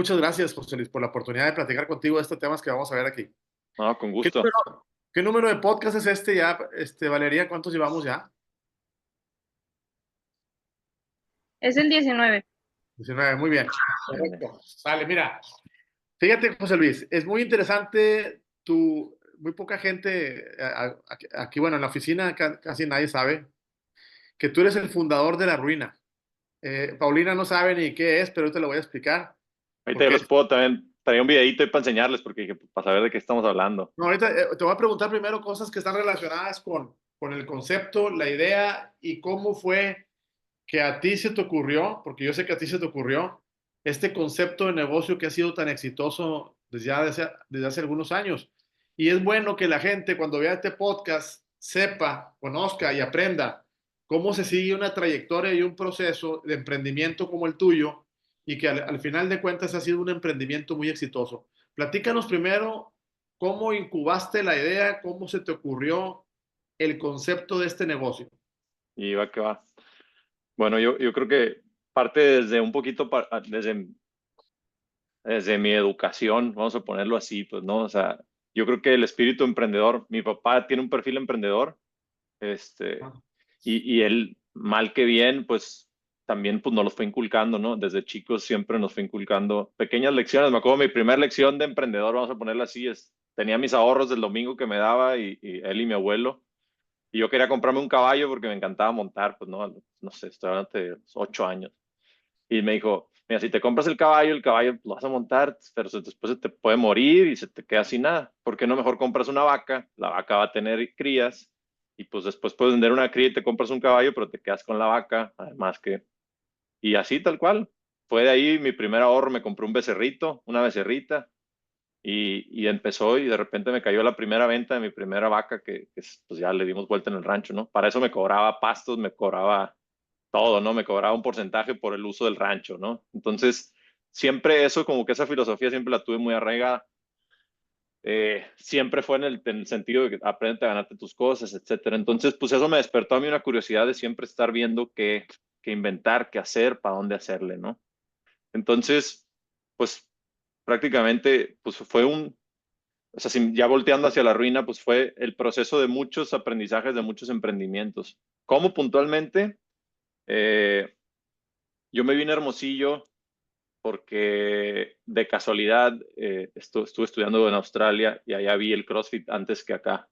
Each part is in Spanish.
muchas gracias, José Luis, por la oportunidad de platicar contigo de estos temas que vamos a ver aquí. No, con ¿Qué gusto. número de podcast es este ya, Valeria? ¿Cuántos llevamos ya? Es el 19. 19, muy bien. Vale. Correcto. Vale, mira, fíjate, José Luis, es muy interesante muy poca gente, aquí, bueno, en la oficina casi nadie sabe que tú eres el fundador de La Ruina. Paulina no sabe ni qué es, pero yo te lo voy a explicar. Ahorita yo Porque los puedo también, traía un videito ahí para enseñarles, porque dije, para saber de qué estamos hablando. no, ahorita te voy a preguntar primero cosas que están relacionadas con el concepto, la idea y cómo fue que a ti se te ocurrió, porque yo sé que a ti se te ocurrió, este concepto de negocio que ha sido tan exitoso desde hace algunos años. Y es bueno que la gente cuando vea este podcast sepa, conozca y aprenda cómo se sigue una trayectoria y un proceso de emprendimiento como el tuyo y que al final de cuentas ha sido un emprendimiento muy exitoso. Platícanos primero cómo incubaste la idea, cómo se te ocurrió el concepto de este negocio. Y va que va. Bueno, yo creo que parte desde un poquito, desde mi educación, vamos a ponerlo así, pues, ¿no? O sea, yo creo que el espíritu emprendedor, mi papá tiene un perfil emprendedor, este, y él, mal que bien, pues, también, pues, nos los fue inculcando, ¿no? Desde chicos siempre nos fue inculcando pequeñas lecciones. Me acuerdo, mi primera lección de emprendedor, vamos a ponerla así, tenía mis ahorros del domingo que me daba y él y mi abuelo. Y yo quería comprarme un caballo porque me encantaba montar, pues no sé, estoy hablando de 8 años. Y me dijo, mira, si te compras el caballo lo vas a montar, pero después se te puede morir y se te queda sin nada. ¿Por qué no mejor compras una vaca? La vaca va a tener crías y pues después puedes vender una cría y te compras un caballo, pero te quedas con la vaca, además que... Y así tal cual. Fue de ahí mi primer ahorro, me compré un becerrito, una becerrita, y empezó y de repente me cayó la primera venta de mi primera vaca pues ya le dimos vuelta en el rancho, ¿no? Para eso me cobraba pastos, me cobraba todo, ¿no? Me cobraba un porcentaje por el uso del rancho, ¿no? Entonces, siempre eso, como que esa filosofía siempre la tuve muy arraigada. Siempre fue en el sentido de que aprende a ganarte tus cosas, etcétera. Entonces, pues eso me despertó a mí una curiosidad de siempre estar viendo qué inventar, qué hacer, para dónde hacerle, ¿no? Entonces, pues prácticamente, pues fue o sea, ya volteando hacia la ruina, pues fue el proceso de muchos aprendizajes, de muchos emprendimientos. ¿Cómo puntualmente? Eh, yo me vine a Hermosillo porque de casualidad estuve estudiando en Australia y allá vi el CrossFit antes que acá.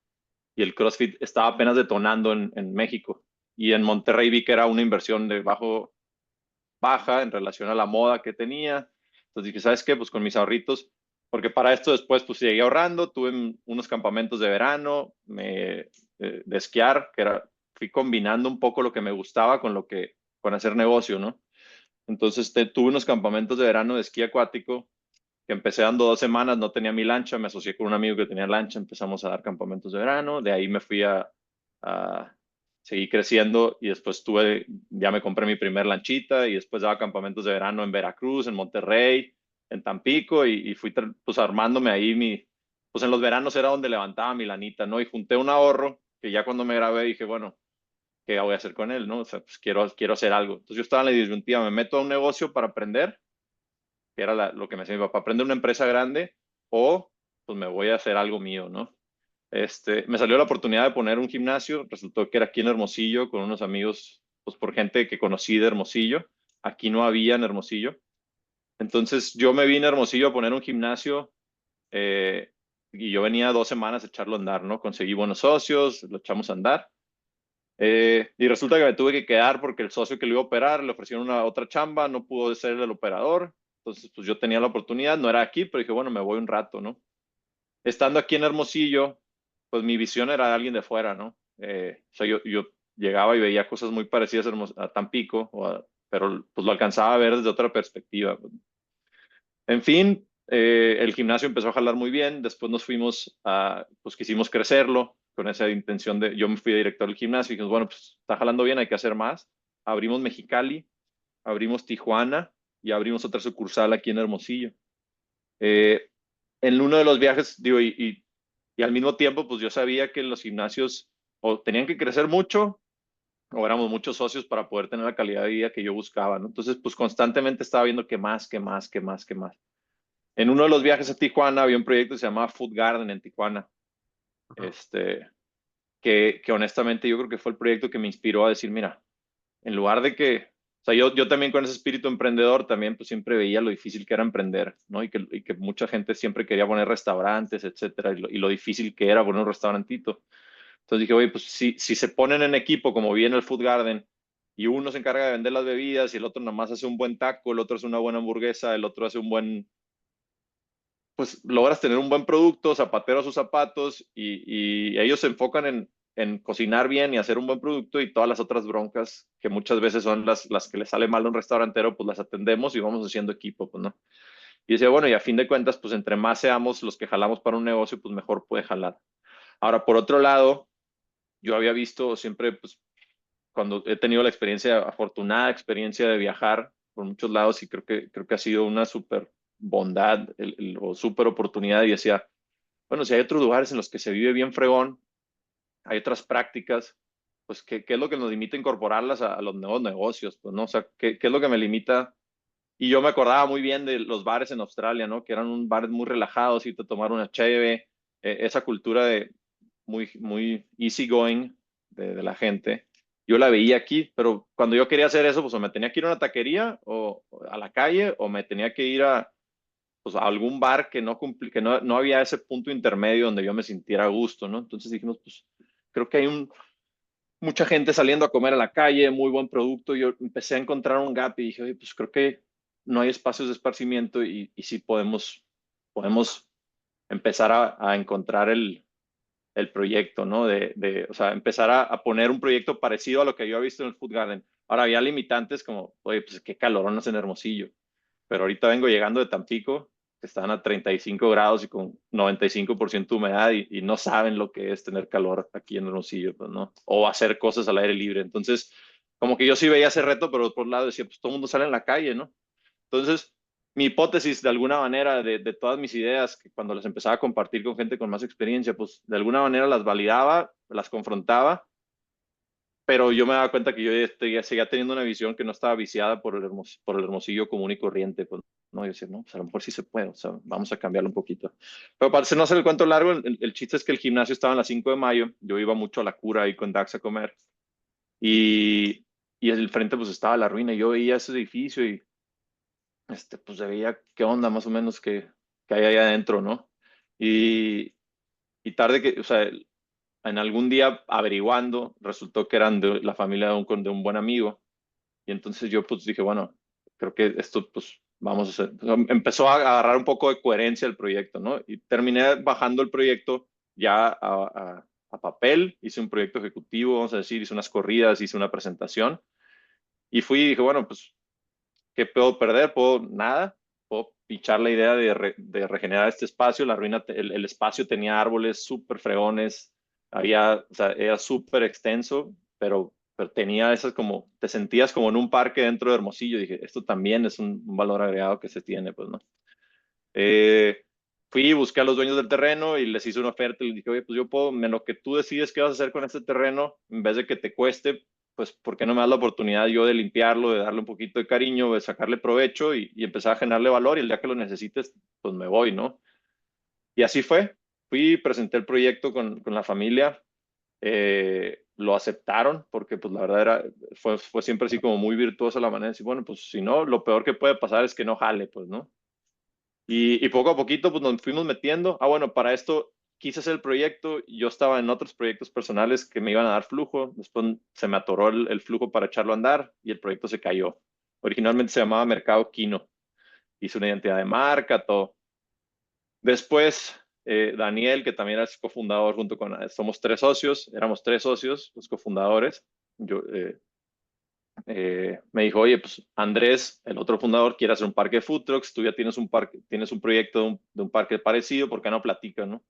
Y el CrossFit estaba apenas detonando en México. Y en Monterrey vi que era una inversión de baja en relación a la moda que tenía. Entonces dije, ¿sabes qué? Pues con mis ahorritos, porque para esto después pues seguí ahorrando, tuve unos campamentos de verano, de esquiar, fui combinando un poco lo que me gustaba con hacer negocio, ¿no? Entonces tuve unos campamentos de verano de esquí acuático que empecé dando 2 semanas, no tenía mi lancha, me asocié con un amigo que tenía lancha, empezamos a dar campamentos de verano, de ahí me fui a seguir creciendo y después ya me compré mi primer lanchita y después daba campamentos de verano en Veracruz, en Monterrey, en Tampico y fui pues armándome ahí pues en los veranos era donde levantaba mi lanita, ¿no? Y junté un ahorro que ya cuando me grabé dije, bueno, ¿qué voy a hacer con él, no? O sea, pues quiero hacer algo. Entonces yo estaba en la disyuntiva, me meto a un negocio para aprender, que era lo que me decía mi papá, aprender una empresa grande o pues me voy a hacer algo mío, ¿no? Me salió la oportunidad de poner un gimnasio, resultó que era aquí en Hermosillo con unos amigos, pues por gente que conocí de Hermosillo, aquí no había en Hermosillo. Entonces yo me vine a Hermosillo a poner un gimnasio eh, y yo venía 2 semanas a echarlo a andar, ¿no? Conseguí buenos socios, lo echamos a andar. Y resulta que me tuve que quedar porque el socio que lo iba a operar le ofrecieron una otra chamba, no pudo ser el operador. Entonces, pues yo tenía la oportunidad, no era aquí, pero dije, bueno, me voy un rato, ¿no? Estando aquí en Hermosillo, pues mi visión era de alguien de fuera, ¿no? O sea, yo llegaba y veía cosas muy parecidas a Tampico, pero pues lo alcanzaba a ver desde otra perspectiva. En fin, el gimnasio empezó a jalar muy bien, después pues quisimos crecerlo con esa intención yo me fui de director del gimnasio y dijimos, bueno, pues está jalando bien, hay que hacer más. Abrimos Mexicali, abrimos Tijuana y abrimos otra sucursal aquí en Hermosillo. Eh, en uno de los viajes, digo, y al mismo tiempo, pues yo sabía que los gimnasios o tenían que crecer mucho o éramos muchos socios para poder tener la calidad de vida que yo buscaba, ¿no? Entonces, pues constantemente estaba viendo qué más, qué más, qué más, qué más. En uno de los viajes a Tijuana había un proyecto que se llamaba Food Garden en Tijuana. Que honestamente yo creo que fue el proyecto que me inspiró a decir, mira, en lugar de que, o sea, yo también con ese espíritu emprendedor también pues siempre veía lo difícil que era emprender, ¿no? Y que mucha gente siempre quería poner restaurantes, etcétera, y lo difícil que era poner un restaurantito. Entonces dije, oye, pues si se ponen en equipo, como vi en el Food Garden, y uno se encarga de vender las bebidas y el otro nada más hace un buen taco, el otro hace una buena hamburguesa, el otro hace un buen, pues logras tener un buen producto, zapatero a sus zapatos, y ellos se enfocan en cocinar bien y hacer un buen producto, y todas las otras broncas que muchas veces son las que le sale mal a un restaurantero, pues las atendemos y vamos haciendo equipo, pues no. Y decía, bueno, y a fin de cuentas, pues entre más seamos los que jalamos para un negocio, pues mejor puede jalar. Ahora, por otro lado, yo había visto siempre, pues cuando he tenido la experiencia, afortunada experiencia de viajar por muchos lados, y creo que ha sido una súper bondad o súper oportunidad, y decía, bueno, si hay otros lugares en los que se vive bien fregón, hay otras prácticas, pues ¿qué es lo que nos limita a incorporarlas a los nuevos negocios? Pues, ¿no? O sea, ¿qué es lo que me limita? Y yo me acordaba muy bien de los bares en Australia, ¿no? Que eran un bares muy relajados, y te tomar una cheve, esa cultura de muy easygoing de la gente. Yo la veía aquí, pero cuando yo quería hacer eso, pues o me tenía que ir a una taquería o a la calle, o me tenía que ir pues, a algún bar que no había ese punto intermedio donde yo me sintiera a gusto, ¿no? Entonces dijimos, pues creo que hay mucha gente saliendo a comer a la calle, muy buen producto. Yo empecé a encontrar un gap y dije, oye, pues creo que no hay espacios de esparcimiento, y sí podemos empezar a encontrar el proyecto, ¿no? O sea, empezar a poner un proyecto parecido a lo que yo había visto en el Food Garden. Ahora, había limitantes como, oye, pues qué calorón hace en Hermosillo. Pero ahorita vengo llegando de Tampico, que están a 35 grados y con 95% humedad, y no saben lo que es tener calor aquí en Hermosillo, pues, ¿no? O hacer cosas al aire libre. Entonces, como que yo sí veía ese reto, pero por otro lado decía, pues todo el mundo sale en la calle, ¿no? Entonces, mi hipótesis de alguna manera de todas mis ideas, que cuando las empezaba a compartir con gente con más experiencia, pues de alguna manera las validaba, las confrontaba, pero yo me daba cuenta que yo ya seguía teniendo una visión que no estaba viciada por el Hermosillo común y corriente, pues, ¿no? Yo decía, no, pues a lo mejor sí se puede, o sea, vamos a cambiarlo un poquito. Pero para no hacer el cuento largo, el chiste es que el gimnasio estaba en la 5 de mayo, yo iba mucho a la cura ahí con Dax a comer, y el frente pues estaba la ruina, y yo veía ese edificio, y pues se veía qué onda más o menos que hay ahí adentro, ¿no? Y, y tarde que, o sea, en algún día averiguando, resultó que eran de la familia de un buen amigo. Y entonces yo pues dije, bueno, creo que esto pues vamos a hacer. O sea, empezó a agarrar un poco de coherencia el proyecto, ¿no? Y terminé bajando el proyecto ya a papel, hice un proyecto ejecutivo, vamos a decir, hice unas corridas, hice una presentación, y fui y dije, bueno, pues ¿qué puedo perder? Puedo nada, puedo pichar la idea de regenerar este espacio. La ruina, el espacio tenía árboles súper fregones, o sea, era súper extenso, pero tenía esas como, te sentías como en un parque dentro de Hermosillo. Dije, esto también es un valor agregado que se tiene, pues, ¿no? Eh, Fui, busqué a los dueños del terreno y les hice una oferta, y les dije, oye, pues yo puedo, en lo que tú decides qué vas a hacer con este terreno, en vez de que te cueste, pues, ¿por qué no me das la oportunidad yo de limpiarlo, de darle un poquito de cariño, de sacarle provecho, y empezar a generarle valor, y el día que lo necesites, pues me voy, ¿no? Y así fue. Fui, presenté el proyecto con la familia, lo aceptaron, porque pues la verdad fue siempre así como muy virtuosa la manera de decir, bueno, pues si no, lo peor que puede pasar es que no jale, pues, ¿no? Y poco a poquito, pues nos fuimos metiendo. Ah, bueno, para esto quise hacer el proyecto. Yo estaba en otros proyectos personales que me iban a dar flujo. Después se me atoró el flujo para echarlo a andar, y el proyecto se cayó. Originalmente se llamaba Mercado Quino. Hice una identidad de marca, todo. Después, Daniel, que también es cofundador junto con, somos tres socios, éramos tres socios, los cofundadores. Yo, me dijo, oye, pues Andrés, el otro fundador, quiere hacer un parque de food trucks, tú ya tienes un proyecto de un parque parecido, ¿por qué no platica, no?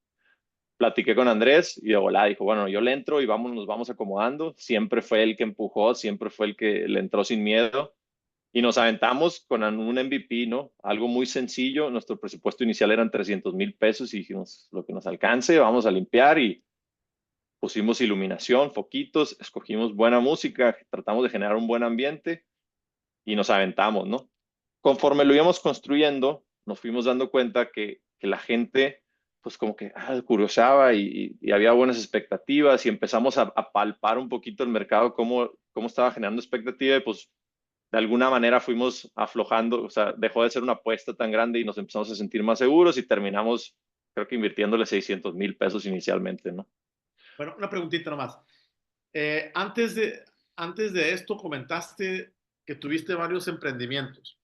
Platiqué con Andrés y de volada dijo, bueno, yo le entro y nos vamos acomodando. Siempre fue el que empujó, siempre fue el que le entró sin miedo, y nos aventamos con un MVP, ¿no? Algo muy sencillo. Nuestro presupuesto inicial eran 300,000 pesos, y dijimos, lo que nos alcance, vamos a limpiar, y pusimos iluminación, foquitos, escogimos buena música, tratamos de generar un buen ambiente, y nos aventamos, ¿no? Conforme lo íbamos construyendo, nos fuimos dando cuenta que la gente, pues como que curioseaba y había buenas expectativas y empezamos a palpar un poquito el mercado, cómo estaba generando expectativa y pues de alguna manera fuimos aflojando, o sea, dejó de ser una apuesta tan grande y nos empezamos a sentir más seguros y terminamos, creo que invirtiéndole 600,000 pesos inicialmente, ¿no? Bueno, una preguntita nomás. Antes de esto comentaste que tuviste varios emprendimientos.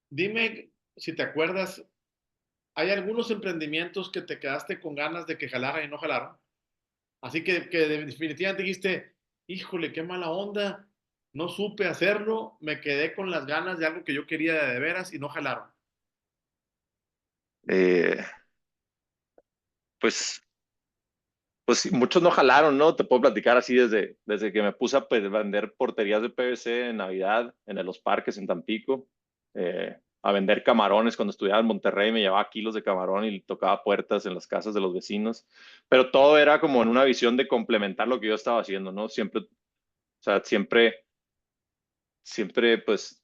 Dime si te acuerdas, ¿hay algunos emprendimientos que te quedaste con ganas de que jalaran y no jalaron? Así que definitivamente dijiste, híjole, qué mala onda, no supe hacerlo, me quedé con las ganas de algo que yo quería de veras y no jalaron. Eh, pues, pues sí, muchos no jalaron, ¿no? Te puedo platicar así desde que me puse a vender porterías de PVC en Navidad, en los parques en Tampico, a vender camarones cuando estudiaba en Monterrey, me llevaba kilos de camarón y tocaba puertas en las casas de los vecinos, pero todo era como en una visión de complementar lo que yo estaba haciendo, ¿no? Siempre, o sea, siempre, pues,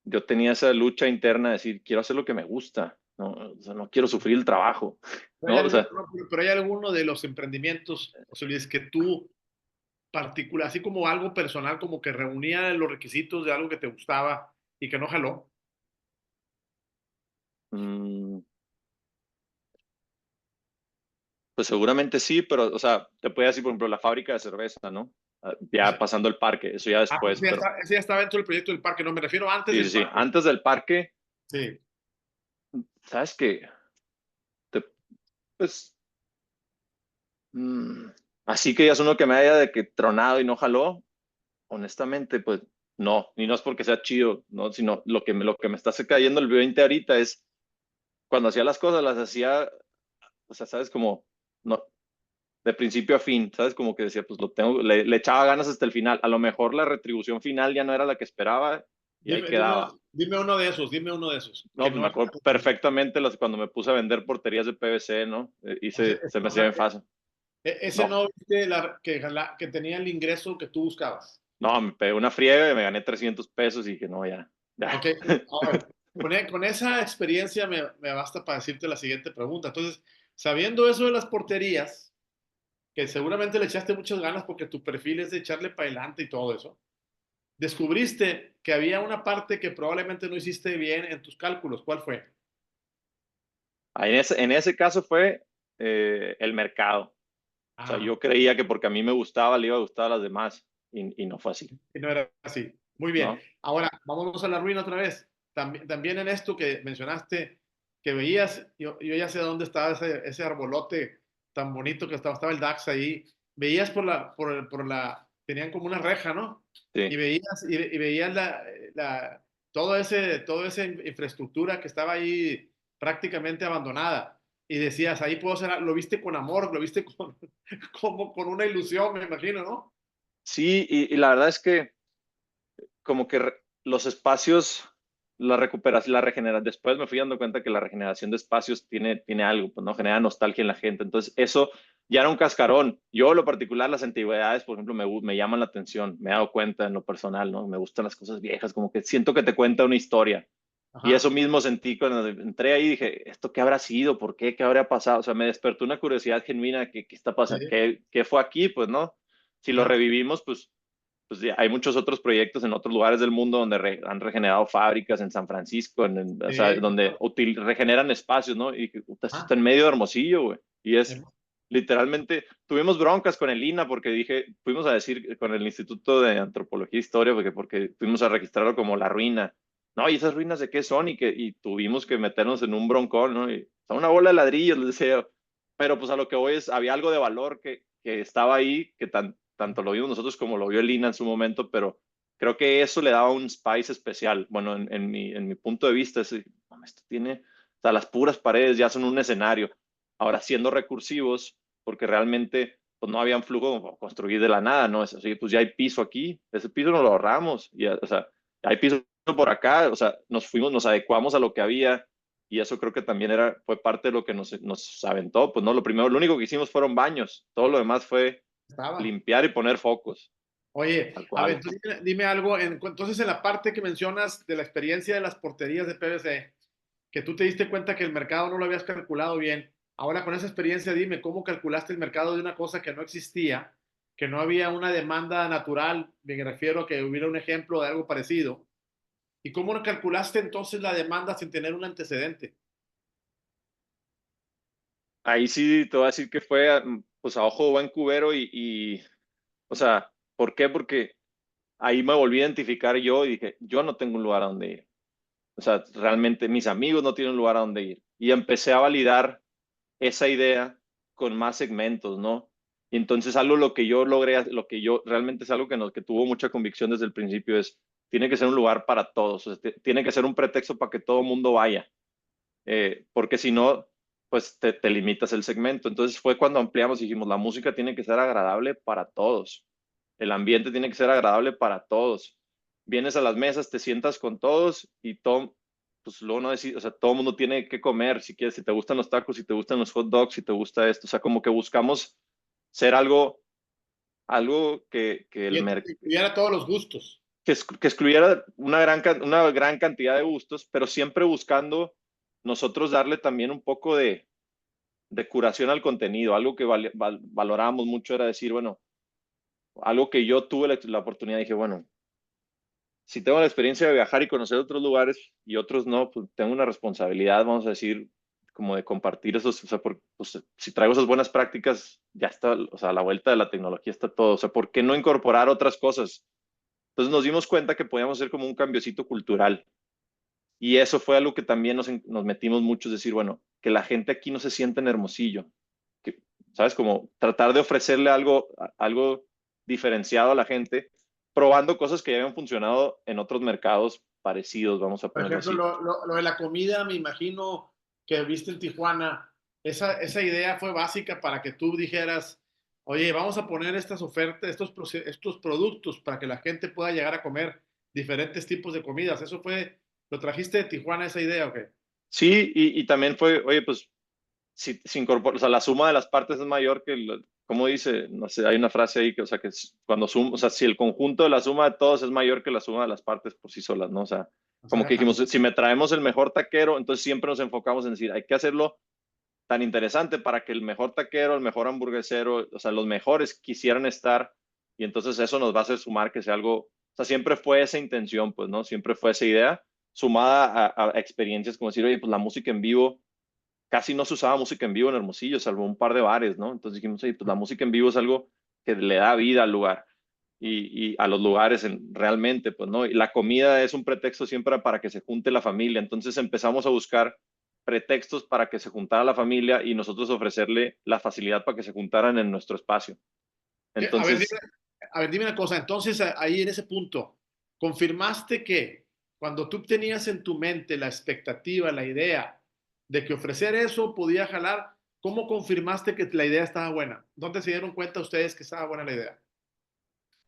yo tenía esa lucha interna de decir, quiero hacer lo que me gusta, ¿no? O sea, no quiero sufrir el trabajo, ¿no? O sea, Pero hay alguno de los emprendimientos, José Luis, que tú particular, así como algo personal, como que reunía los requisitos de algo que te gustaba y que no jaló. mm, pues seguramente sí, pero, o sea, te puede decir, por ejemplo, la fábrica de cerveza, ¿no? Ya pasando el parque, eso ya después, pero Ese ya estaba dentro del proyecto del parque, no me refiero antes sí, sí, del sí. parque. Antes del parque, Sí. ¿sabes qué? Pues, mm, así que ya es uno que me haya de que tronado y no jaló, honestamente, pues no, y no es porque sea chido, ¿no? Sino lo que me está cayendo el 20 ahorita es cuando hacía las cosas, las hacía, o sea, ¿sabes? Como, no, de principio a fin, ¿sabes? Como que decía, pues lo tengo, le echaba ganas hasta el final. A lo mejor la retribución final ya no era la que esperaba y ahí quedaba. Dime uno de esos, dime uno de esos. No, Que pues me no, acuerdo perfectamente cuando me puse a vender porterías de PVC, ¿no? Se me o hacía sea, bien fácil. ese No, no viste que tenía el ingreso que tú buscabas. no, me pegué una friega y me gané 300 pesos y dije, no, ya, Ok, ya. ahora, con esa experiencia me basta para decirte la siguiente pregunta. Entonces, sabiendo eso de las porterías, que seguramente le echaste muchas ganas porque tu perfil es de echarle para adelante y todo eso, descubriste que había una parte que probablemente no hiciste bien en tus cálculos. ¿Cuál fue? En ese caso fue el mercado. O sea, Ah, yo creía que porque a mí me gustaba, le iba a gustar a las demás y no fue así, y no era así. Muy bien. ¿no? Ahora, vámonos a la ruina otra vez. También en esto que mencionaste, que veías, yo ya sé dónde estaba ese arbolote tan bonito que estaba el DAX ahí. Veías tenían como una reja, ¿no? Sí. Y veías toda esa infraestructura que estaba ahí prácticamente abandonada. Y decías, ahí puedo hacer, lo viste con amor, lo viste como con una ilusión, me imagino, ¿no? Sí, y la verdad es que como que los espacios, la recuperación, la regeneración, después me fui dando cuenta que la regeneración de espacios tiene algo, pues no genera nostalgia en la gente. Entonces, eso ya era un cascarón. Yo, en lo particular, las antigüedades, por ejemplo, me llaman la atención, me he dado cuenta en lo personal, ¿no? Me gustan las cosas viejas, como que siento que te cuenta una historia. Y eso Ajá. mismo sentí cuando entré ahí y dije, ¿esto qué habrá sido? ¿Por qué? ¿Qué habría pasado? O sea, me despertó una curiosidad genuina, ¿qué está Sí. pasando? ¿Qué fue aquí? Pues no, si lo Ajá. revivimos, pues ya hay muchos otros proyectos en otros lugares del mundo donde han regenerado fábricas, en San Francisco, o sea, Sí, donde regeneran espacios, ¿no? Y esto está ajá. en medio de Hermosillo, güey. Y es literalmente, tuvimos broncas con el INAH porque fuimos a decir con el Instituto de Antropología e Historia, porque fuimos a registrarlo como la ruina. No, ¿y esas ruinas de qué son? Y tuvimos que meternos en un broncón, ¿no? Y, o sea, una bola de ladrillos, les decía. Pero pues a lo que voy es, había algo de valor que estaba ahí, que tanto lo vimos nosotros como lo vio el INAH en su momento, pero creo que eso le daba un spice especial. Bueno, en mi punto de vista, esto tiene, o sea, las puras paredes ya son un escenario. Ahora, siendo recursivos, porque realmente pues, no había un flujo como construir de la nada, ¿no? Es así, pues ya hay piso aquí, ese piso nos lo ahorramos, o sea, hay piso por acá, o sea, nos adecuamos a lo que había y eso creo que también fue parte de lo que nos aventó, pues no, lo único que hicimos fueron baños, todo lo demás fue Estaba. limpiar y poner focos, Oye, tal a ver, cual. entonces dime algo. Entonces, en la parte que mencionas de la experiencia de las porterías de PVC, que tú te diste cuenta que el mercado no lo habías calculado bien. Ahora con esa experiencia, dime, ¿cómo calculaste el mercado de una cosa que no existía, que no había una demanda natural? Me refiero a que hubiera un ejemplo de algo parecido. ¿Y cómo calculaste entonces la demanda sin tener un antecedente? Ahí sí te voy a decir que fue pues a ojo de buen cubero o sea, ¿por qué? Porque ahí me volví a identificar yo y dije, yo no tengo un lugar a donde ir. O sea, realmente mis amigos no tienen un lugar a donde ir. Y empecé a validar esa idea con más segmentos, ¿no? Y entonces algo lo que yo logré, lo que yo realmente es algo que tuvo mucha convicción desde el principio es, tiene que ser un lugar para todos, o sea, tiene que ser un pretexto para que todo el mundo vaya, porque si no, pues te limitas el segmento. Entonces fue cuando ampliamos y dijimos, la música tiene que ser agradable para todos, el ambiente tiene que ser agradable para todos. Vienes a las mesas, te sientas con todos y todo, pues luego no decir, o sea, todo el mundo tiene que comer, si quieres, si te gustan los tacos, si te gustan los hot dogs, si te gusta esto, o sea, como que buscamos ser algo que Y el mercado incluyera todos los gustos. que excluyera una gran cantidad de gustos, pero siempre buscando nosotros darle también un poco de curación al contenido. Algo que valorábamos mucho era decir, bueno, algo que yo tuve la oportunidad, dije, bueno, si tengo la experiencia de viajar y conocer otros lugares y otros no, pues tengo una responsabilidad, vamos a decir, como de compartir esos, o sea, pues, si traigo esas buenas prácticas, ya está, o sea, a la vuelta de la tecnología está todo, o sea, ¿por qué no incorporar otras cosas? Entonces nos dimos cuenta que podíamos hacer como un cambiocito cultural. Y eso fue algo que también nos metimos mucho, es decir, bueno, que la gente aquí no se sienta en Hermosillo, que, ¿sabes? Como tratar de ofrecerle algo diferenciado a la gente, probando cosas que ya habían funcionado en otros mercados parecidos, vamos a Por ponerlo ejemplo, así. lo de la comida, me imagino que viste en Tijuana, esa idea fue básica para que tú dijeras, oye, vamos a poner estas ofertas, estos productos para que la gente pueda llegar a comer diferentes tipos de comidas. ¿Eso fue, lo trajiste de Tijuana esa idea o qué? Sí, y también fue, oye, pues si incorpora, o sea, la suma de las partes es mayor que, ¿cómo dice? No sé, hay una frase ahí que, o sea, que cuando o sea, si el conjunto de la suma de todos es mayor que la suma de las partes por sí solas, ¿no? O sea, O como sea, que dijimos, si me traemos el mejor taquero, entonces siempre nos enfocamos en decir, hay que hacerlo tan interesante para que el mejor taquero, el mejor hamburguesero, o sea, los mejores quisieran estar y entonces eso nos va a hacer sumar que sea algo, o sea, siempre fue esa intención, pues, ¿no? Siempre fue esa idea sumada a experiencias como decir, oye, pues la música en vivo casi no se usaba música en vivo en Hermosillo, salvo un par de bares, ¿no? Entonces dijimos, oye, pues la música en vivo es algo que le da vida al lugar y a los lugares realmente, pues, ¿no? Y la comida es un pretexto siempre para que se junte la familia. Entonces empezamos a buscar pretextos para que se juntara la familia y nosotros ofrecerle la facilidad para que se juntaran en nuestro espacio. A ver, Entonces, a ver, dime una cosa. Entonces, ahí en ese punto, confirmaste que cuando tú tenías en tu mente la expectativa, la idea de que ofrecer eso podía jalar, ¿cómo confirmaste que la idea estaba buena? ¿Dónde se dieron cuenta ustedes que estaba buena la idea?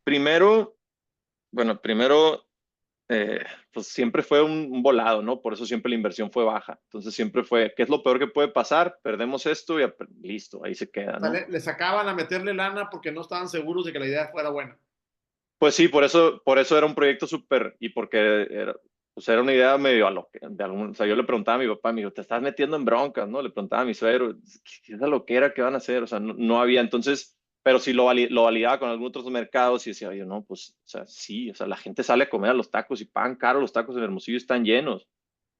primero, bueno, primero eh, pues siempre fue un volado, ¿no? Por eso siempre la inversión fue baja. Entonces siempre fue, ¿qué es lo peor que puede pasar? Perdemos esto y listo, ahí se queda, O sea, ¿no? le sacaban a meterle lana porque no estaban seguros de que la idea fuera buena. Pues sí, por eso era un proyecto súper, y porque pues era una idea medio a lo que, o sea, yo le preguntaba a mi papá, me dijo, te estás metiendo en broncas, ¿no? Le preguntaba a mi suegro, ¿qué es lo que era que van a hacer? O sea, no había, entonces, pero sí lo validaba con algunos otros mercados y decía, oye, no, pues, o sea, sí, o sea, la gente sale a comer a los tacos y pagan caro, los tacos en Hermosillo están llenos.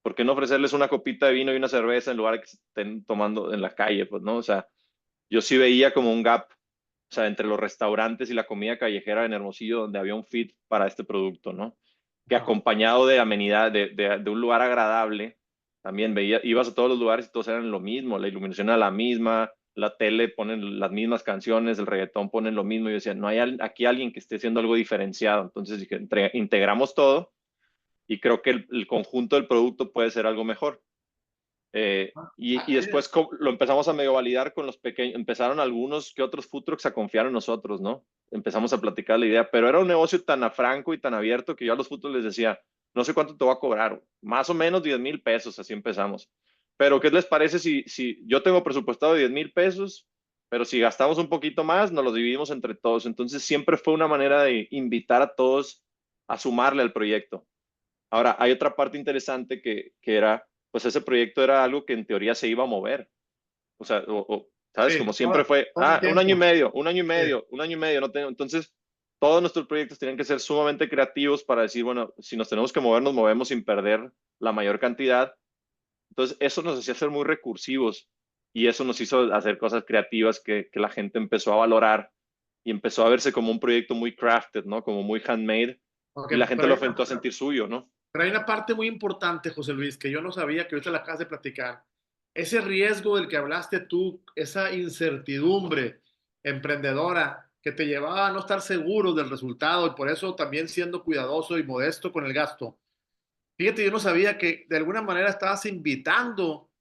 ¿Por qué no ofrecerles una copita de vino y una cerveza en lugar de que se estén tomando en la calle? Pues, ¿no? O sea, yo sí veía como un gap, o sea, entre los restaurantes y la comida callejera en Hermosillo, donde había un fit para este producto, ¿no? Que Ajá. acompañado de amenidad, de un lugar agradable, también ibas a todos los lugares y todos eran lo mismo, la iluminación era la misma, la tele ponen las mismas canciones, el reggaetón ponen lo mismo, y yo decía, no hay aquí alguien que esté haciendo algo diferenciado, entonces dije, integramos todo y creo que el conjunto del producto puede ser algo mejor. Y después lo empezamos a medio validar con los pequeños, empezaron algunos que otros food trucks a confiar en nosotros, ¿no? Empezamos a platicar la idea, pero era un negocio tan a franco y tan abierto que yo a los food trucks les decía, no sé cuánto te voy a cobrar, más o menos 10,000 pesos, así empezamos. Pero, ¿qué les parece si yo tengo presupuestado 10,000 pesos, pero si gastamos un poquito más, nos lo dividimos entre todos? Entonces, siempre fue una manera de invitar a todos a sumarle al proyecto. Ahora, hay otra parte interesante que era, pues ese proyecto era algo que en teoría se iba a mover. O sea, ¿sabes? Sí, Como siempre fue, todo el un año y tiempo. medio, un año y Sí. medio, un año y medio. No tengo, entonces, todos nuestros proyectos tenían que ser sumamente creativos para decir, bueno, si nos tenemos que mover, nos movemos sin perder la mayor cantidad. Entonces, eso nos hacía ser muy recursivos y eso nos hizo hacer cosas creativas que la gente empezó a valorar y empezó a verse como un proyecto muy crafted, ¿no? Como muy handmade Ok, y la gente pero lo hay, enfrentó a sentir suyo, ¿no? pero hay una parte muy importante, José Luis, que yo no sabía, que ahorita la acabas de platicar. Ese riesgo del que hablaste tú, esa incertidumbre emprendedora que te llevaba a no estar seguro del resultado y por eso también siendo cuidadoso y modesto con el gasto. Fíjate, yo no sabía que de alguna manera estabas invitando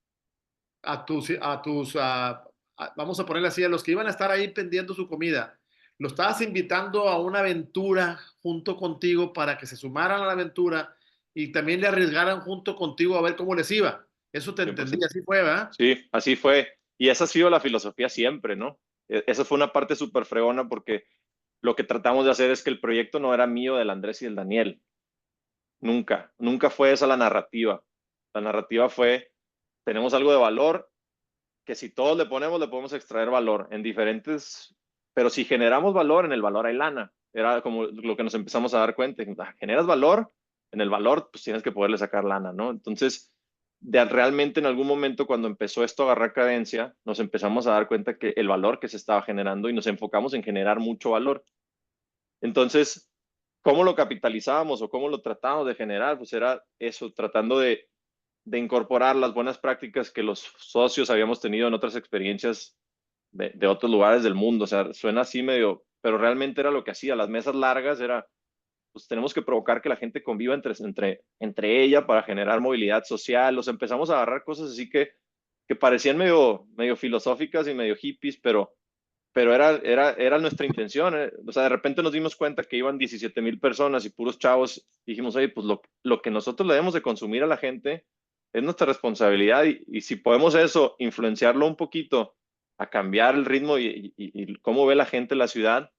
vamos a ponerle así, a los que iban a estar ahí pendiendo su comida, lo estabas invitando a una aventura junto contigo para que se sumaran a la aventura y también le arriesgaran junto contigo a ver cómo les iba. Eso te entendí, 100%. así fue, ¿verdad? Sí, así fue. Y esa ha sido la filosofía siempre, ¿no? Esa fue una parte súper fregona porque lo que tratamos de hacer es que el proyecto no era mío, del Andrés y del Daniel. Nunca, nunca fue esa la narrativa. La narrativa fue, tenemos algo de valor que si todos le ponemos, le podemos extraer valor en diferentes, pero si generamos valor, en el valor hay lana. Era como lo que nos empezamos a dar cuenta. Generas valor, en el valor, pues tienes que poderle sacar lana, ¿no? Entonces, realmente en algún momento cuando empezó esto a agarrar cadencia, nos empezamos a dar cuenta que el valor que se estaba generando y nos enfocamos en generar mucho valor. Entonces, ¿cómo lo capitalizábamos o cómo lo tratábamos de generar? Pues era eso, tratando de incorporar las buenas prácticas que los socios habíamos tenido en otras experiencias de otros lugares del mundo. O sea, suena así medio, pero realmente era lo que hacía. Las mesas largas era, pues tenemos que provocar que la gente conviva entre ella para generar movilidad social. Los empezamos a agarrar cosas así que parecían medio filosóficas y medio hippies, pero era nuestra intención. O sea, de repente nos dimos cuenta que iban 17,000 personas y puros chavos. Dijimos, oye, pues lo que nosotros le debemos de consumir a la gente es nuestra responsabilidad y si podemos eso, influenciarlo un poquito a cambiar el ritmo y cómo ve la gente la ciudad,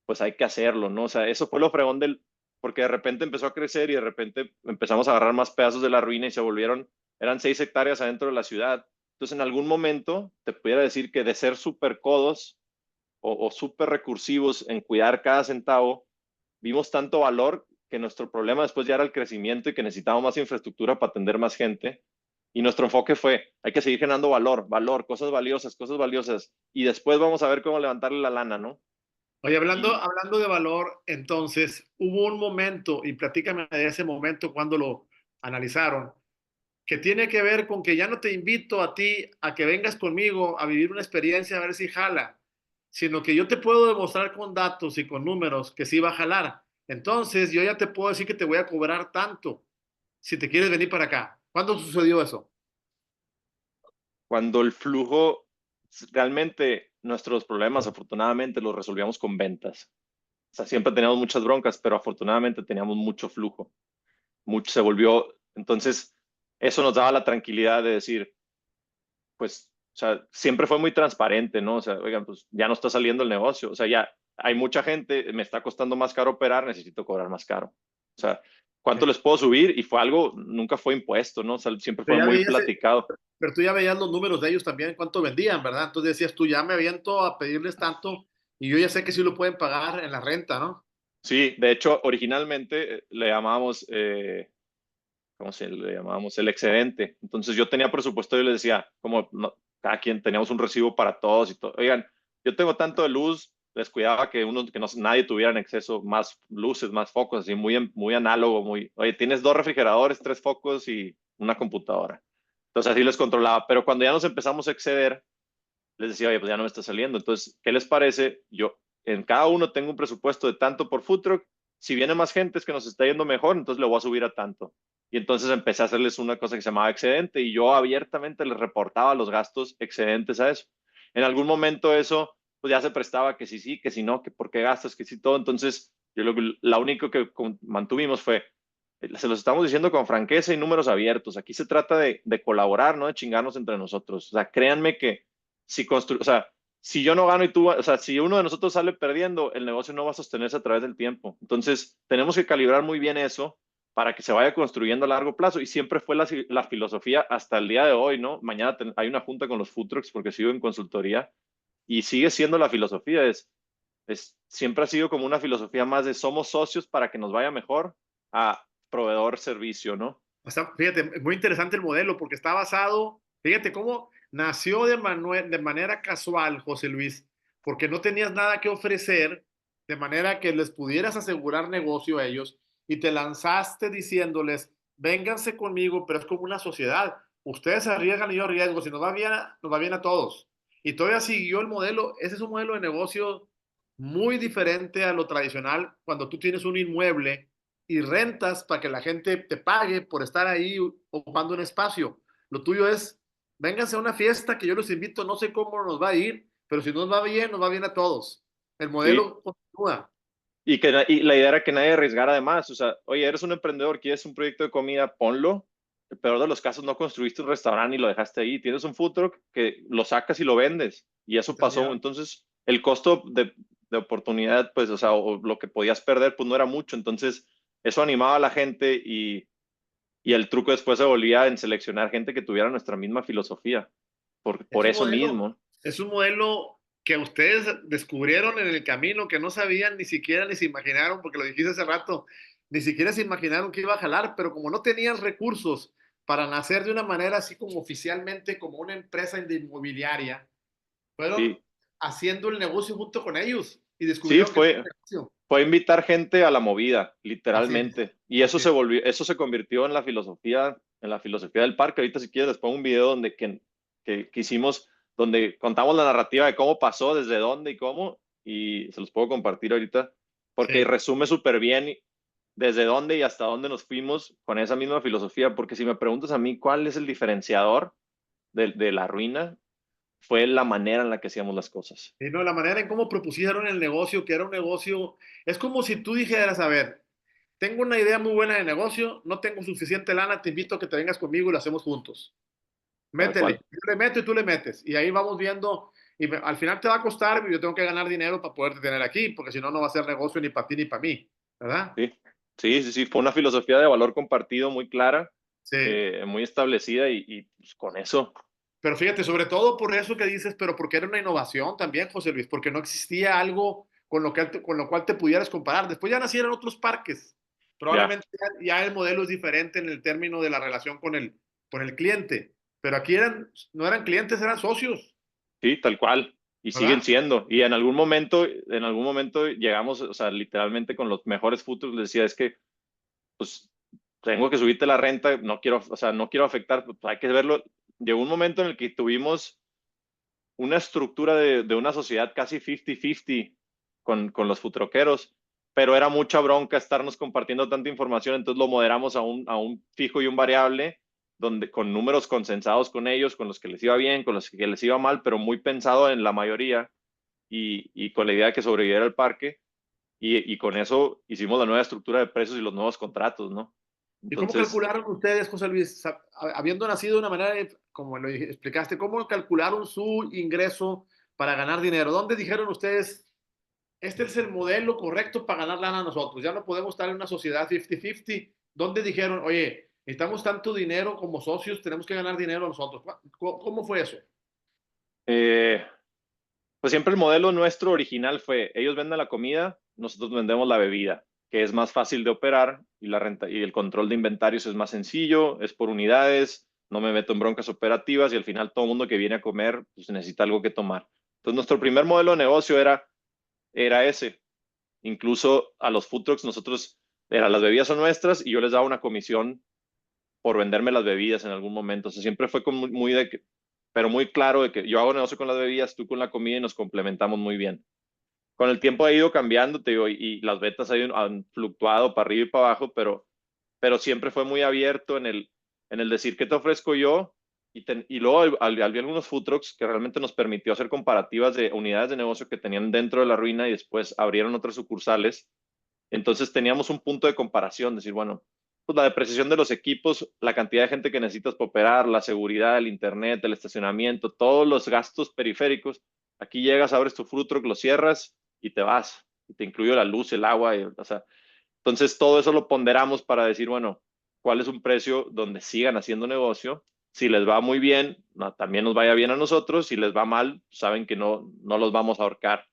pues hay que hacerlo, ¿no? O sea, eso fue lo fregón porque de repente empezó a crecer y de repente empezamos a agarrar más pedazos de la ruina y eran 6 hectáreas adentro de la ciudad. Entonces, en algún momento te pudiera decir que de ser súper codos o súper recursivos en cuidar cada centavo, vimos tanto valor que nuestro problema después ya era el crecimiento y que necesitábamos más infraestructura para atender más gente. Y nuestro enfoque fue, hay que seguir generando valor, cosas valiosas. Y después vamos a ver cómo levantarle la lana, ¿no? Oye, Y hablando de valor, entonces, hubo un momento, y platícame de ese momento cuando lo analizaron, que tiene que ver con que ya no te invito a ti a que vengas conmigo a vivir una experiencia a ver si jala, sino que yo te puedo demostrar con datos y con números que sí va a jalar. Entonces, yo ya te puedo decir que te voy a cobrar tanto si te quieres venir para acá. ¿Cuándo sucedió eso? cuando el flujo, realmente nuestros problemas afortunadamente los resolvíamos con ventas. O sea, siempre teníamos muchas broncas, pero afortunadamente teníamos mucho flujo. Mucho se volvió, entonces eso nos daba la tranquilidad de decir, pues, o sea, siempre fue muy transparente, ¿no? O sea, oigan, pues ya no está saliendo el negocio, o sea, ya hay mucha gente, me está costando más caro operar, necesito cobrar más caro. O sea, ¿cuánto les puedo subir? Y fue algo, nunca fue impuesto, ¿no? O sea, siempre Pero fue ya muy veías, platicado. pero tú ya veías los números de ellos también, cuánto vendían, ¿verdad? Entonces decías tú, ya me aviento a pedirles tanto y yo ya sé que sí lo pueden pagar en la renta, ¿no? Sí, de hecho, originalmente le llamábamos, ¿cómo se le llamábamos? El excedente. Entonces yo tenía presupuesto y les decía, como cada quien teníamos un recibo para todos y todo. Oigan, yo tengo tanto de luz, les cuidaba que nadie tuviera en exceso más luces, más focos, así muy análogo, oye, tienes 2 refrigeradores, 3 focos y una computadora. Entonces así les controlaba. Pero cuando ya nos empezamos a exceder, les decía, oye, pues ya no me está saliendo. Entonces, ¿qué les parece? Yo en cada uno tengo un presupuesto de tanto por food truck. Si viene más gente es que nos está yendo mejor, entonces le voy a subir a tanto. Y entonces empecé a hacerles una cosa que se llamaba excedente y yo abiertamente les reportaba los gastos excedentes a eso. En algún momento eso, pues ya se prestaba que sí, que si no, que por qué gastas, que sí, todo. Entonces, la único que mantuvimos fue, se los estamos diciendo con franqueza y números abiertos. Aquí se trata de colaborar, no de chingarnos entre nosotros. O sea, créanme que o sea, si yo no gano y tú, o sea, si uno de nosotros sale perdiendo, el negocio no va a sostenerse a través del tiempo. Entonces, tenemos que calibrar muy bien eso para que se vaya construyendo a largo plazo. Y siempre fue la filosofía hasta el día de hoy, ¿no? Mañana hay una junta con los food trucks porque sigo en consultoría y sigue siendo la filosofía. Siempre ha sido como una filosofía más de somos socios para que nos vaya mejor a proveedor servicio, ¿no? O sea, fíjate, es muy interesante el modelo porque está basado, fíjate cómo nació de manera casual, José Luis, porque no tenías nada que ofrecer, de manera que les pudieras asegurar negocio a ellos y te lanzaste diciéndoles, vénganse conmigo, pero es como una sociedad. Ustedes arriesgan y yo arriesgo. Si nos va bien a todos. Y todavía siguió el modelo. Ese es un modelo de negocio muy diferente a lo tradicional cuando tú tienes un inmueble y rentas para que la gente te pague por estar ahí ocupando un espacio. Lo tuyo es, vénganse a una fiesta que yo los invito, no sé cómo nos va a ir, pero si nos va bien a todos. El Sí. modelo continúa. Y la idea era que nadie arriesgara además. O sea, oye, eres un emprendedor, quieres un proyecto de comida, ponlo. El peor de los casos, no construiste un restaurante y lo dejaste ahí. Tienes un food truck que lo sacas y lo vendes. Y eso pasó. Entonces, el costo de oportunidad, pues, o sea, o lo que podías perder, pues no era mucho. Entonces, eso animaba a la gente y el truco después se volvía en seleccionar gente que tuviera nuestra misma filosofía. Es Por un eso modelo, mismo. es un modelo que ustedes descubrieron en el camino, que no sabían ni siquiera ni se imaginaron, porque lo dijiste hace rato, ni siquiera se imaginaron que iba a jalar, pero como no tenían recursos para nacer de una manera así como oficialmente como una empresa de inmobiliaria, fueron Sí, haciendo el negocio junto con ellos y sí, descubrieron que era un negocio. fue invitar gente a la movida, Así es, literalmente. Y así es. eso se convirtió en la filosofía del parque. Ahorita si quieres les pongo un video que hicimos, donde contamos la narrativa de cómo pasó, desde dónde y cómo, y se los puedo compartir ahorita, porque Sí. resume súper bien desde dónde y hasta dónde nos fuimos con esa misma filosofía. Porque si me preguntas a mí cuál es el diferenciador de la ruina, fue la manera en la que hacíamos las cosas. Y no, la manera en cómo propusieron el negocio, que era un negocio, es como si tú dijeras, a ver, tengo una idea muy buena de negocio, no tengo suficiente lana, te invito a que te vengas conmigo y lo hacemos juntos. Tal Métele, cual. yo le meto y tú le metes. Y ahí vamos viendo, y al final te va a costar, yo tengo que ganar dinero para poderte tener aquí, porque si no, no va a ser negocio ni para ti ni para mí, ¿verdad? Sí, sí, fue una filosofía de valor compartido muy clara, Sí. muy establecida y pues, con eso. Pero fíjate, sobre todo por eso que dices, pero porque era una innovación también, José Luis, porque no existía algo con lo cual te pudieras comparar. Después ya nacieron otros parques. Ya, Probablemente ya el modelo es diferente en el término de la relación con el cliente. Pero aquí no eran clientes, eran socios, sí, tal cual. Y siguen ¿verdad? siendo. Y en algún momento llegamos, o sea, literalmente con los mejores futuros, les decía, es que, pues, tengo que subirte la renta, no quiero, o sea, no quiero afectar, pues, hay que verlo. Llegó un momento en el que tuvimos una estructura de una sociedad casi 50-50 con los futroqueros, pero era mucha bronca estarnos compartiendo tanta información, entonces lo moderamos a un fijo y un variable, donde, con números consensados con ellos, con los que les iba bien, con los que les iba mal, pero muy pensado en la mayoría y con la idea de que sobreviviera el parque. Y con eso hicimos la nueva estructura de precios y los nuevos contratos, ¿no? ¿Y cómo Entonces, calcularon ustedes, José Luis, habiendo nacido de una manera, como lo explicaste, cómo calcularon su ingreso para ganar dinero? ¿Dónde dijeron ustedes, este es el modelo correcto para ganar lana a nosotros? Ya no podemos estar en una sociedad 50-50. ¿Dónde dijeron, oye, necesitamos tanto dinero como socios, tenemos que ganar dinero nosotros? ¿Cómo fue eso? eh, pues siempre el modelo nuestro original fue, ellos venden la comida, nosotros vendemos la bebida, que es más fácil de operar y la renta y el control de inventarios es más sencillo, es por unidades, no me meto en broncas operativas y al final todo el mundo que viene a comer pues necesita algo que tomar. Entonces nuestro primer modelo de negocio era ese. Incluso a los food trucks nosotros, las bebidas son nuestras y yo les daba una comisión por venderme las bebidas en algún momento. O sea, siempre fue como muy pero muy claro de que yo hago negocio con las bebidas, tú con la comida y nos complementamos muy bien. Con el tiempo ha ido cambiando, te digo, y las ventas han fluctuado para arriba y para abajo, pero siempre fue muy abierto en el decir qué te ofrezco yo. Y luego había algunos food trucks que realmente nos permitió hacer comparativas de unidades de negocio que tenían dentro de la ruina y después abrieron otras sucursales. Entonces teníamos un punto de comparación, decir, bueno, pues la depreciación de los equipos, la cantidad de gente que necesitas para operar, la seguridad, el internet, el estacionamiento, todos los gastos periféricos. Aquí llegas, abres tu food truck, lo cierras y te vas. Y te incluyo la luz, el agua, o sea, Entonces, todo eso lo ponderamos para decir, bueno, ¿cuál es un precio donde sigan haciendo negocio? Si les va muy bien, también nos vaya bien a nosotros. Si les va mal, saben que no los vamos a ahorcar.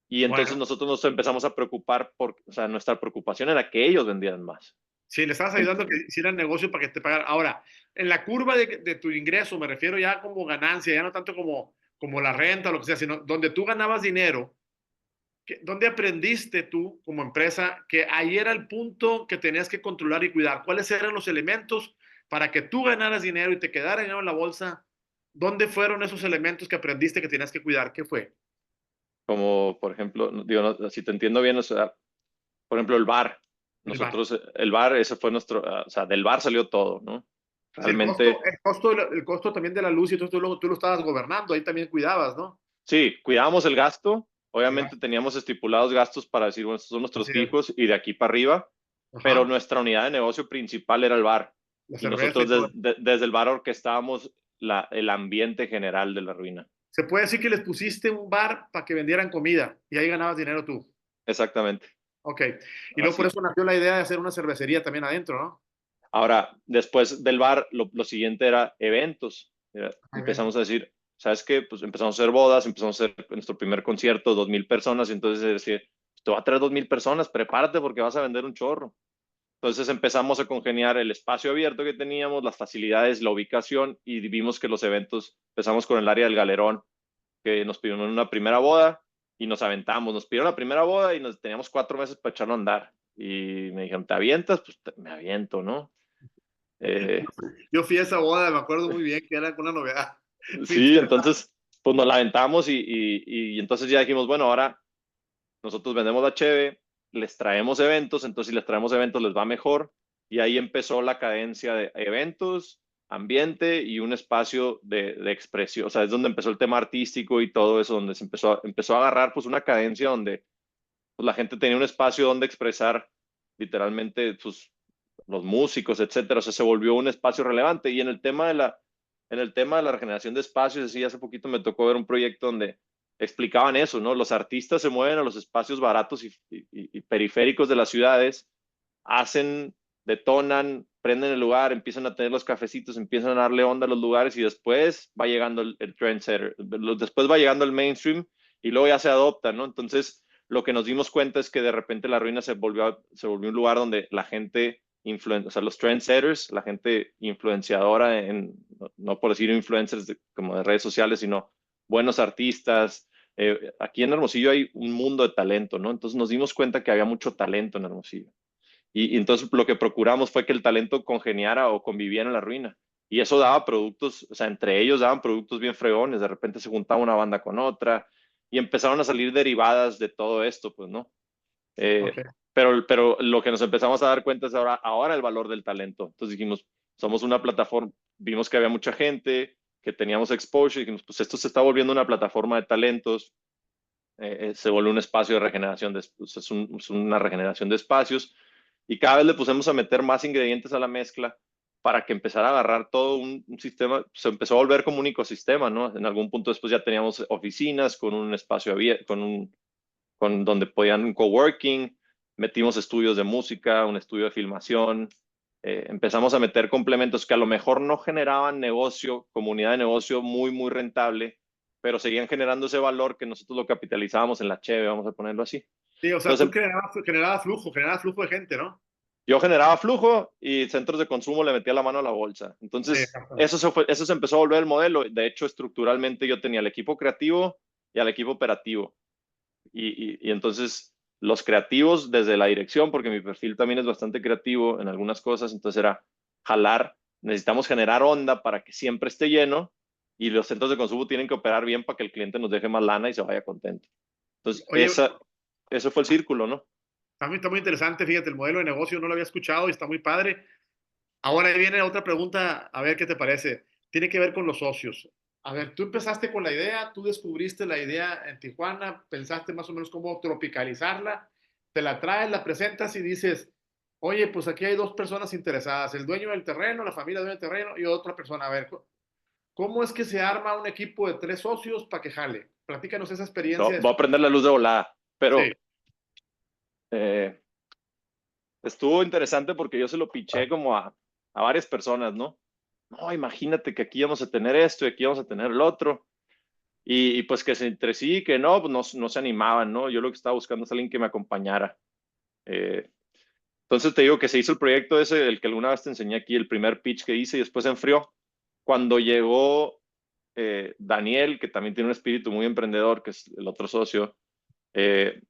Y entonces Bueno, nosotros nos empezamos a preocupar o sea, nuestra preocupación era que ellos vendieran más. sí, le estabas ayudando a que hicieran negocio para que te pagaran. Ahora, en la curva de tu ingreso, me refiero ya como ganancia, ya no tanto como la renta o lo que sea, sino donde tú ganabas dinero, ¿dónde aprendiste tú como empresa que ahí era el punto que tenías que controlar y cuidar? ¿Cuáles eran los elementos para que tú ganaras dinero y te quedara dinero en la bolsa? ¿Dónde fueron esos elementos que aprendiste que tenías que cuidar? ¿Qué fue? Como, por ejemplo, digo, si te entiendo bien, o sea, por ejemplo, el bar. El bar. Nosotros, el bar, ese fue nuestro, o sea, del bar salió todo, ¿no? Sí, Realmente, el costo también de la luz y todo tú lo estabas gobernando, ahí también cuidabas, ¿no? sí, cuidábamos el gasto. El Obviamente gas, teníamos estipulados gastos para decir, bueno, estos son nuestros así es. fijos y de aquí para arriba, pero Ajá. nuestra unidad de negocio principal era el bar. La Y cerveza nosotros y todo. desde el bar orquestábamos el ambiente general de la ruina. Se puede decir que les pusiste un bar para que vendieran comida y ahí ganabas dinero tú. Exactamente. Ok. Y luego por Así. eso nació la idea de hacer una cervecería también adentro, ¿no? Ahora, después del bar, lo siguiente era eventos. Ahí ven. Empezamos a decir, ¿sabes qué? Pues empezamos a hacer bodas, empezamos a hacer nuestro primer concierto, 2,000 personas, y entonces decir, te va a traer 2,000 personas, prepárate porque vas a vender un chorro. Entonces empezamos a congeniar el espacio abierto que teníamos, las facilidades, la ubicación, y vimos que los eventos, empezamos con el área del galerón, que nos pidieron una primera boda y nos aventamos. Nos pidieron la primera boda y nos teníamos 4 meses para echarlo a andar. Y me dijeron, ¿te avientas? Pues me aviento, ¿no? Eh, Yo fui a esa boda, me acuerdo muy bien que era una novedad. Muy sí, interesante. entonces, pues nos la aventamos y entonces ya dijimos, bueno, ahora nosotros vendemos la cheve, les traemos eventos, entonces si les traemos eventos les va mejor. Y ahí empezó la cadencia de eventos, ambiente y un espacio de expresión. O sea, es donde empezó el tema artístico y todo eso, donde se empezó a agarrar pues una cadencia donde pues, la gente tenía un espacio donde expresar literalmente pues, los músicos, etcétera. O sea, se volvió un espacio relevante. Y en el tema de la regeneración de espacios, así hace poquito me tocó ver un proyecto donde explicaban eso, ¿no? Los artistas se mueven a los espacios baratos y periféricos de las ciudades, hacen, detonan, prenden el lugar, empiezan a tener los cafecitos, empiezan a darle onda a los lugares y después va llegando el trendsetter, después va llegando el mainstream y luego ya se adopta, ¿no? Entonces, lo que nos dimos cuenta es que de repente la ruina se volvió un lugar donde la gente o sea, los trendsetters, la gente influenciadora, no por decir influencers como de redes sociales, sino buenos artistas. Aquí en Hermosillo hay un mundo de talento, ¿no? Entonces nos dimos cuenta que había mucho talento en Hermosillo. Y entonces lo que procuramos fue que el talento congeniara o conviviera en la ruina. Y eso daba productos, o sea, entre ellos daban productos bien fregones. De repente se juntaba una banda con otra y empezaron a salir derivadas de todo esto, pues, ¿no? Ok. Pero lo que nos empezamos a dar cuenta es ahora el valor del talento. Entonces dijimos, somos una plataforma, vimos que había mucha gente, que teníamos exposure, y dijimos, pues esto se está volviendo una plataforma de talentos, se vuelve un espacio de regeneración, pues, es una regeneración de espacios, y cada vez le pusimos a meter más ingredientes a la mezcla para que empezara a agarrar todo un sistema, se empezó a volver como un ecosistema, ¿no? En algún punto después ya teníamos oficinas con un espacio abierto, con donde podían un coworking, metimos estudios de música, un estudio de filmación, empezamos a meter complementos que a lo mejor no generaban negocio, comunidad de negocio muy, muy rentable, pero seguían generando ese valor que nosotros lo capitalizábamos en la cheve, vamos a ponerlo así. Sí, o sea, tú Entonces, generabas flujo de gente, ¿no? yo generaba flujo y centros de consumo le metía la mano a la bolsa. Sí, Entonces, exactamente. eso se empezó a volver el modelo. De hecho, estructuralmente yo tenía el equipo creativo y al equipo operativo. Y entonces los creativos desde la dirección, porque mi perfil también es bastante creativo en algunas cosas, entonces era jalar, necesitamos generar onda para que siempre esté lleno y los centros de consumo tienen que operar bien para que el cliente nos deje más lana y se vaya contento. Entonces, Oye, eso fue el círculo, ¿no? también está muy interesante, fíjate, el modelo de negocio no lo había escuchado y está muy padre. Ahora ahí viene otra pregunta, a ver qué te parece. Tiene que ver con los socios. A ver, tú empezaste con la idea, tú descubriste la idea en Tijuana, pensaste más o menos cómo tropicalizarla, te la traes, la presentas y dices, oye, pues aquí hay dos personas interesadas, el dueño del terreno, la familia dueña del terreno y otra persona. A ver, ¿cómo es que se arma un equipo de tres socios para que jale? Platícanos esa experiencia. Voy a prender la luz de volada, Sí, pero eh, estuvo interesante porque yo se lo piché como a varias personas, ¿no? No, imagínate que aquí vamos a tener esto y aquí vamos a tener el otro. Y pues que entre sí, que no, pues no se animaban, ¿no? Yo lo que estaba buscando es alguien que me acompañara. Eh, entonces te digo que se hizo el proyecto ese, el que alguna vez te enseñé aquí, el primer pitch que hice y después se enfrió. Cuando llegó Daniel, que también tiene un espíritu muy emprendedor, que es el otro socio, eh,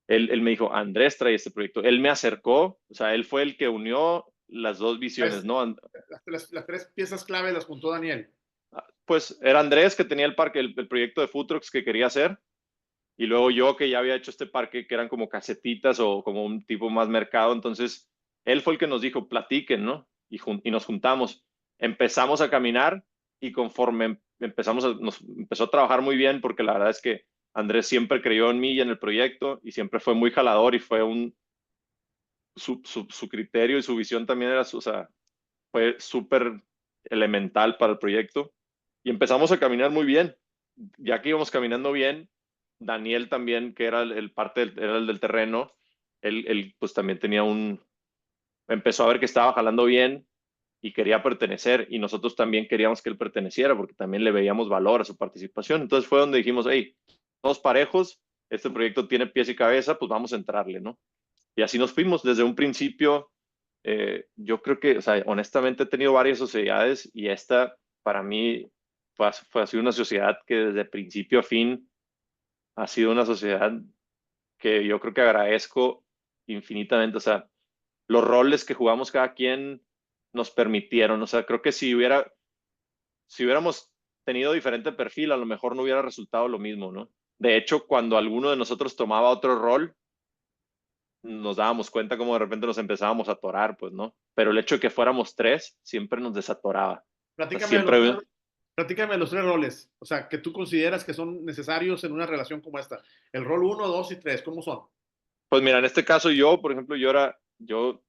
él me dijo, Andrés trae este proyecto. Él me acercó, o sea, él fue el que unió las dos visiones, Pues, ¿no? las tres piezas clave las juntó Daniel. Pues era Andrés que tenía el parque, el proyecto de Food Trucks que quería hacer, y luego yo que ya había hecho este parque que eran como casetitas o como un tipo más mercado, entonces él fue el que nos dijo, platiquen, ¿no? Y nos juntamos. Empezamos a caminar y conforme nos empezó a trabajar muy bien porque la verdad es que Andrés siempre creyó en mí y en el proyecto y siempre fue muy jalador y fue su criterio y su visión también era, o sea, fue súper elemental para el proyecto y empezamos a caminar muy bien. Ya que íbamos caminando bien, Daniel también, que era era el del terreno, él pues también empezó a ver que estaba jalando bien y quería pertenecer y nosotros también queríamos que él perteneciera porque también le veíamos valor a su participación. Entonces fue donde dijimos, hey, todos parejos, este proyecto tiene pies y cabeza, pues vamos a entrarle, ¿no? Y así nos fuimos desde un principio. Yo creo que, o sea, honestamente he tenido varias sociedades y esta para mí fue así una sociedad que desde principio a fin ha sido una sociedad que yo creo que agradezco infinitamente. O sea, los roles que jugamos cada quien nos permitieron. O sea, creo que si hubiéramos tenido diferente perfil, a lo mejor no hubiera resultado lo mismo, ¿no? De hecho, cuando alguno de nosotros tomaba otro rol, nos dábamos cuenta como de repente nos empezábamos a atorar, pues, ¿no? Pero el hecho de que fuéramos tres siempre nos desatoraba. O sea, Platícame de siempre, platícame de los tres roles, o sea, que tú consideras que son necesarios en una relación como esta. El rol uno, 2 y 3, ¿cómo son? pues mira, en este caso yo, por ejemplo, yo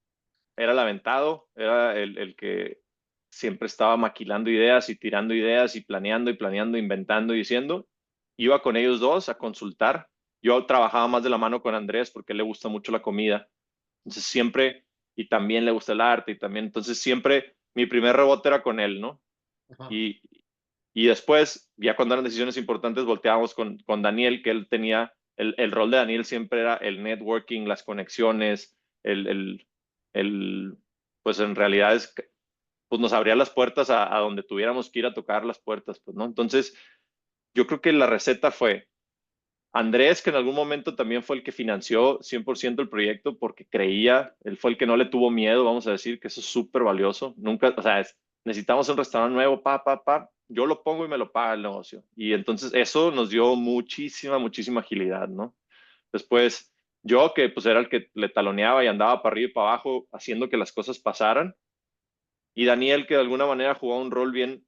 era el aventado, era el que siempre estaba maquilando ideas y tirando ideas y planeando, inventando y diciendo. Iba con ellos dos a consultar. Yo trabajaba más de la mano con Andrés porque a él le gusta mucho la comida. Entonces siempre, y también le gusta el arte y también, entonces siempre mi primer rebote era con él, ¿no? Ajá. Y, y después, ya cuando eran decisiones importantes, volteábamos con Daniel, que él tenía, el rol de Daniel siempre era el networking, las conexiones, el, el, el pues en realidad pues nos abría las puertas a donde tuviéramos que ir a tocar las puertas, pues, ¿no? Entonces, yo creo que la receta fue Andrés, que en algún momento también fue el que financió 100% el proyecto porque creía, él fue el que no le tuvo miedo, vamos a decir, que eso es súper valioso. Nunca, o sea, necesitamos un restaurante nuevo, yo lo pongo y me lo paga el negocio. Y entonces eso nos dio muchísima agilidad, ¿no? Después, yo que pues era el que le taloneaba y andaba para arriba y para abajo haciendo que las cosas pasaran. Y Daniel, que de alguna manera jugaba un rol bien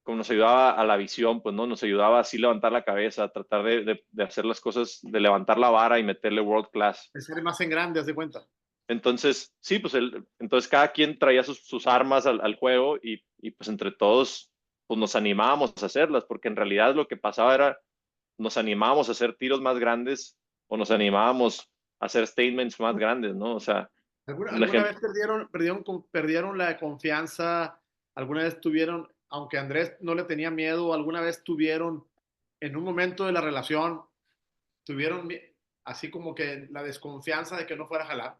como nos ayudaba a la visión, pues, ¿no? Nos ayudaba así levantar la cabeza, tratar de hacer las cosas, de levantar la vara y meterle world class. Es ser más en grande, haz de cuenta. Entonces, sí, pues entonces cada quien traía sus armas al juego y pues entre todos pues nos animábamos a hacerlas, porque en realidad lo que pasaba era, nos animábamos a hacer tiros más grandes o nos animábamos a hacer statements más grandes, ¿no? O sea, un Alguna ejemplo, vez perdieron la confianza? ¿Alguna vez tuvieron, aunque Andrés no le tenía miedo, alguna vez tuvieron, en un momento de la relación, tuvieron así como que la desconfianza de que no fuera a jalar?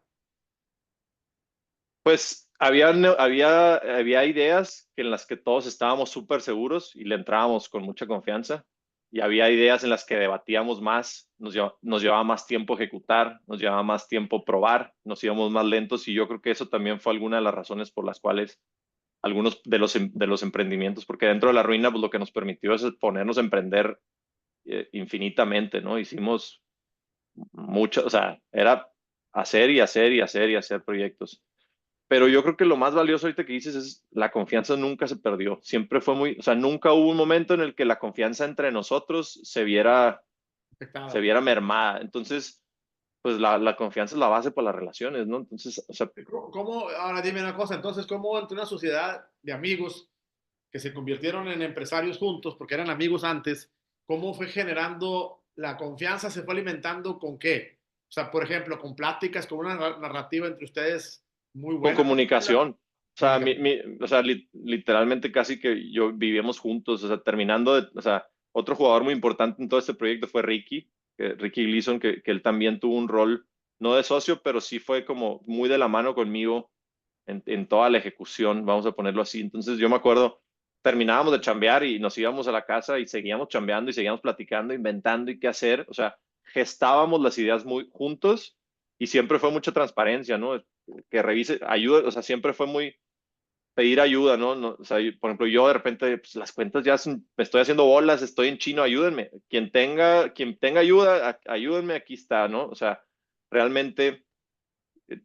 pues había ideas en las que todos estábamos súper seguros y le entrábamos con mucha confianza. Y había ideas en las que debatíamos más, nos llevaba más tiempo ejecutar, nos llevaba más tiempo probar, nos íbamos más lentos y yo creo que eso también fue alguna de las razones por las cuales algunos de los emprendimientos, porque dentro de la ruina pues lo que nos permitió es ponernos a emprender infinitamente, ¿no? Hicimos mucho, o sea, era hacer y hacer y hacer y hacer proyectos. Pero yo creo que lo más valioso ahorita que dices es la confianza nunca se perdió. Siempre fue muy, o sea, nunca hubo un momento en el que la confianza entre nosotros se Afectada. viera mermada. Entonces, pues la confianza es la base para las relaciones, ¿no? Entonces, o sea, ¿Cómo, ahora dime una cosa, entonces, cómo entre una sociedad de amigos que se convirtieron en empresarios juntos, porque eran amigos antes, cómo fue generando la confianza, se fue alimentando con qué? O sea, por ejemplo, con pláticas, con una narrativa entre ustedes muy Con buena. comunicación. O sea, Comunicación. o sea, literalmente casi que yo vivíamos juntos, o sea, o sea, otro jugador muy importante en todo este proyecto fue Ricky, Ricky Gleason, que él también tuvo un rol, no de socio, pero sí fue como muy de la mano conmigo en toda la ejecución, vamos a ponerlo así. Entonces yo me acuerdo, terminábamos de chambear y nos íbamos a la casa y seguíamos chambeando y seguíamos platicando, inventando y qué hacer. O sea, gestábamos las ideas muy juntos y siempre fue mucha transparencia, ¿no? Que revise, ayuda, o sea, siempre fue muy pedir ayuda, ¿no? O sea, por ejemplo, yo de repente, pues, las cuentas ya me estoy haciendo bolas, estoy en chino, ayúdenme. Quien tenga ayuda, ayúdenme, aquí está, ¿no? O sea, realmente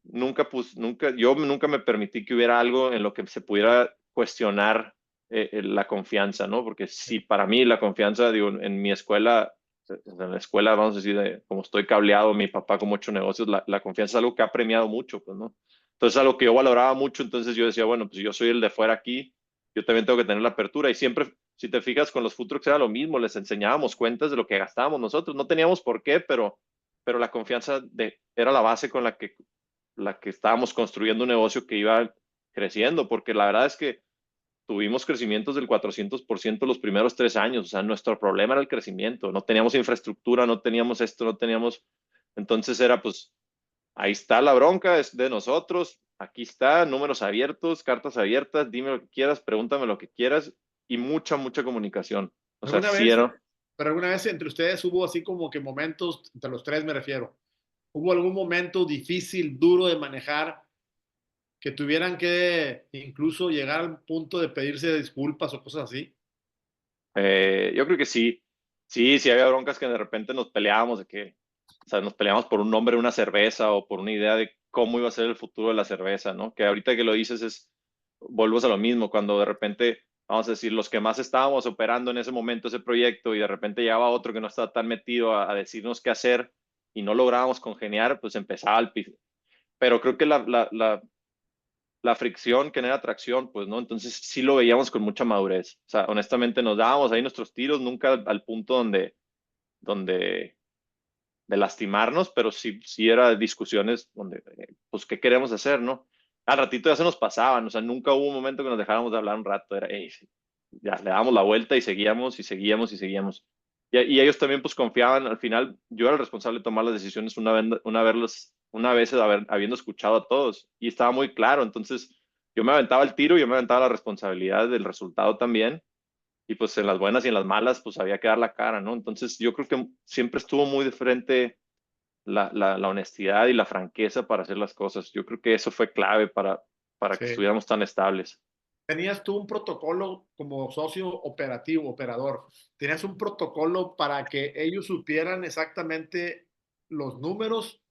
yo nunca me permití que hubiera algo en lo que se pudiera cuestionar la confianza, ¿no? Porque sí, para mí la confianza, digo, en mi escuela, en la escuela, vamos a decir, como estoy cableado, mi papá como 8 negocios, la confianza es algo que ha premiado mucho, pues, ¿no? Entonces, algo que yo valoraba mucho, entonces yo decía, bueno, pues yo soy el de fuera aquí, yo también tengo que tener la apertura y siempre, si te fijas, con los food trucks era lo mismo, les enseñábamos cuentas de lo que gastábamos nosotros, no teníamos por qué, pero la confianza era la base con la que estábamos construyendo un negocio que iba creciendo, porque la verdad es que tuvimos crecimientos del 400% los primeros 3 años, o sea, nuestro problema era el crecimiento, no teníamos infraestructura, no teníamos esto, no teníamos, entonces era pues, ahí está la bronca, es de nosotros, aquí está, números abiertos, cartas abiertas, dime lo que quieras, pregúntame lo que quieras y mucha, mucha comunicación, o sea, ¿Alguna sí vez, era. pero alguna vez entre ustedes hubo así como que momentos, entre los tres me refiero, hubo algún momento difícil, duro de manejar, que tuvieran que incluso llegar al punto de pedirse disculpas o cosas así? Yo creo que sí. Sí, sí había broncas que de repente nos peleábamos de que, o sea, nos peleábamos por un nombre de una cerveza o por una idea de cómo iba a ser el futuro de la cerveza, ¿no? Que ahorita que lo dices vuelvo a lo mismo, cuando de repente, vamos a decir, los que más estábamos operando en ese momento ese proyecto y de repente llegaba otro que no estaba tan metido a decirnos qué hacer y no lográbamos congeniar, pues empezaba el piso. Pero creo que la fricción genera atracción, pues, ¿no? Entonces sí lo veíamos con mucha madurez. O sea, honestamente nos dábamos ahí nuestros tiros, nunca al punto donde de lastimarnos, pero sí, sí era discusiones donde, pues, ¿qué queremos hacer, no? Al ratito ya se nos pasaban, o sea, nunca hubo un momento que nos dejáramos de hablar un rato, era, hey, sí, ya le dábamos la vuelta y seguíamos y seguíamos y seguíamos. Y ellos también pues confiaban, al final yo era el responsable de tomar las decisiones una vez habiendo escuchado a todos y estaba muy claro, entonces yo me aventaba el tiro, yo me aventaba la responsabilidad del resultado también y pues en las buenas y en las malas pues había que dar la cara, ¿no? Entonces yo creo que siempre estuvo muy de frente la honestidad y la franqueza para hacer las cosas. Yo creo que eso fue clave para que Sí. estuviéramos tan estables. ¿Tenías tú un protocolo como socio operativo, operador? ¿Tenías un protocolo para que ellos supieran exactamente los números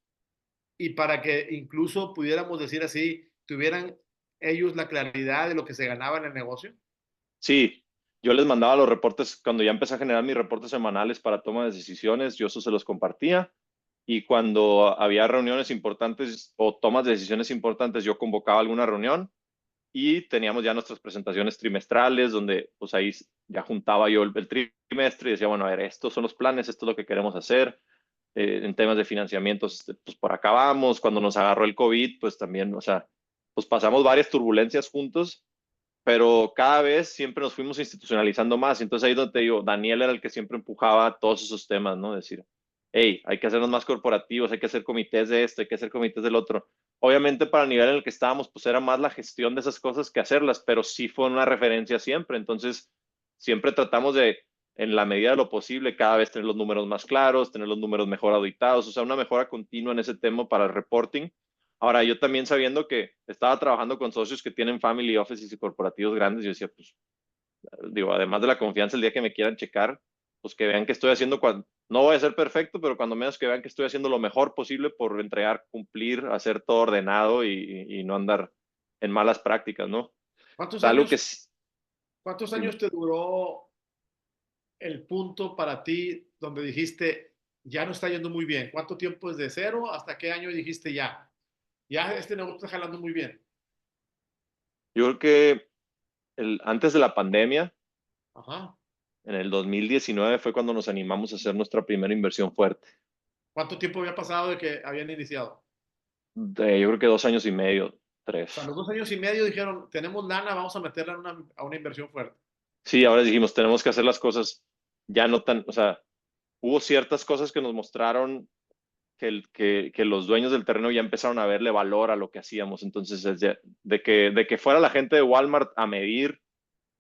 y para que incluso pudiéramos decir así, tuvieran ellos la claridad de lo que se ganaba en el negocio? Sí, yo les mandaba los reportes, cuando ya empecé a generar mis reportes semanales para toma de decisiones, yo eso se los compartía. Y cuando había reuniones importantes o tomas de decisiones importantes, yo convocaba alguna reunión y teníamos ya nuestras presentaciones trimestrales, donde pues ahí ya juntaba yo el trimestre y decía, bueno, a ver, estos son los planes, esto es lo que queremos hacer. En temas de financiamientos, pues por acá vamos. Cuando nos agarró el COVID, pues también, o sea, pues pasamos varias turbulencias juntos, pero cada vez siempre nos fuimos institucionalizando más. Entonces ahí es donde te digo, Daniel era el que siempre empujaba todos esos temas, ¿no? Decir, hey, hay que hacernos más corporativos, hay que hacer comités de esto, hay que hacer comités del otro. Obviamente para el nivel en el que estábamos, pues era más la gestión de esas cosas que hacerlas, pero sí fue una referencia siempre. Entonces siempre tratamos de, en la medida de lo posible, cada vez tener los números más claros, tener los números mejor auditados, o sea, una mejora continua en ese tema para el reporting. Ahora, yo también sabiendo que estaba trabajando con socios que tienen family offices y corporativos grandes, yo decía, pues, digo, además de la confianza, el día que me quieran checar, pues que vean que estoy haciendo, no voy a ser perfecto, pero cuando menos que vean que estoy haciendo lo mejor posible por entregar, cumplir, hacer todo ordenado y no andar en malas prácticas, ¿no? O ¿Cuántos sea, algo que años, sí, cuántos dime. años te duró el punto para ti donde dijiste, ya no está yendo muy bien? ¿Cuánto tiempo desde cero hasta qué año dijiste ya? Ya este negocio está jalando muy bien. Yo creo que antes de la pandemia, Ajá. en el 2019 fue cuando nos animamos a hacer nuestra primera inversión fuerte. ¿Cuánto tiempo había pasado de que habían iniciado? Yo creo que 2 años y medio, O sea, 3. los 2 años y medio dijeron, tenemos lana, vamos a meterla a una inversión fuerte. Sí, ahora dijimos, tenemos que hacer las cosas ya no tan, o sea, hubo ciertas cosas que nos mostraron que los dueños del terreno ya empezaron a verle valor a lo que hacíamos. Entonces, de que fuera la gente de Walmart a medir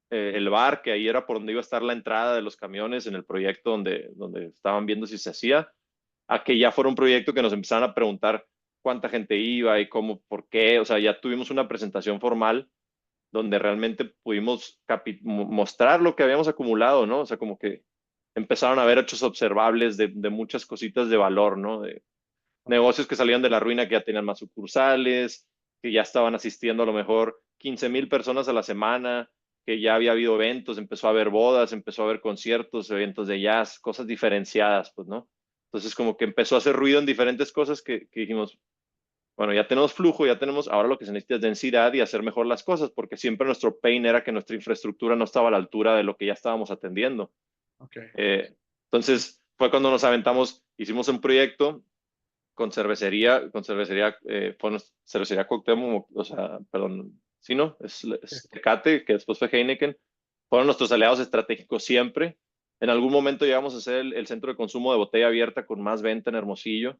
el bar, que ahí era por donde iba a estar la entrada de los camiones en el proyecto donde estaban viendo si se hacía, a que ya fuera un proyecto que nos empezaran a preguntar cuánta gente iba y cómo, por qué. O sea, ya tuvimos una presentación formal donde realmente pudimos mostrar lo que habíamos acumulado, ¿no? O sea, como que empezaron a haber hechos observables de muchas cositas de valor, ¿no? De negocios que salían de la ruina que ya tenían más sucursales, que ya estaban asistiendo a lo mejor 15,000 personas a la semana, que ya había habido eventos, empezó a haber bodas, empezó a haber conciertos, eventos de jazz, cosas diferenciadas, pues, ¿no? Entonces, como que empezó a hacer ruido en diferentes cosas que dijimos, bueno, ya tenemos flujo, ya tenemos, ahora lo que se necesita es densidad y hacer mejor las cosas, porque siempre nuestro pain era que nuestra infraestructura no estaba a la altura de lo que ya estábamos atendiendo. Ok. Entonces, fue cuando nos aventamos, hicimos un proyecto fue una cervecería Cuauhtémoc, o sea, perdón, sí, ¿no? Es Tecate, que después fue Heineken. Fueron nuestros aliados estratégicos siempre. En algún momento llegamos a ser el centro de consumo de botella abierta con más venta en Hermosillo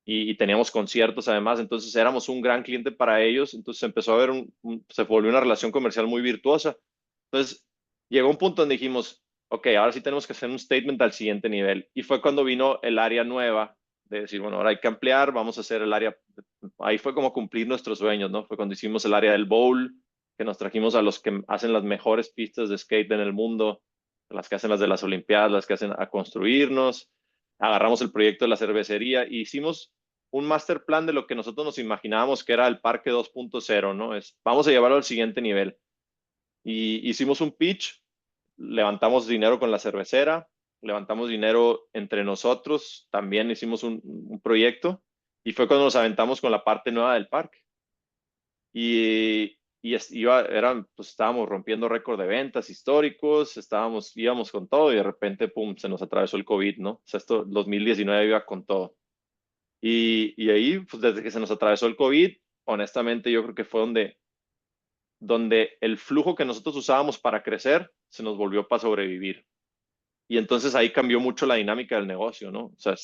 y teníamos conciertos además, entonces éramos un gran cliente para ellos, entonces empezó a haber se volvió una relación comercial muy virtuosa. Entonces llegó un punto donde dijimos, ok, ahora sí tenemos que hacer un statement al siguiente nivel. Y fue cuando vino el área nueva de decir, bueno, ahora hay que ampliar, vamos a hacer el área, ahí fue como cumplir nuestros sueños, ¿no? Fue cuando hicimos el área del bowl, que nos trajimos a los que hacen las mejores pistas de skate en el mundo, las que hacen las de las Olimpiadas, las que hacen a construirnos, agarramos el proyecto de la cervecería e hicimos un master plan de lo que nosotros nos imaginábamos que era el Parque 2.0, ¿no? Vamos a llevarlo al siguiente nivel. Y hicimos un pitch, levantamos dinero con la cervecera, levantamos dinero entre nosotros, también hicimos un proyecto y fue cuando nos aventamos con la parte nueva del parque. Pues estábamos rompiendo récord de ventas históricos, íbamos con todo y de repente, pum, se nos atravesó el COVID, ¿no? O sea, 2019 iba con todo. Y ahí, pues desde que se nos atravesó el COVID, honestamente yo creo que fue donde el flujo que nosotros usábamos para crecer se nos volvió para sobrevivir. Y entonces ahí cambió mucho la dinámica del negocio, ¿no? O sea,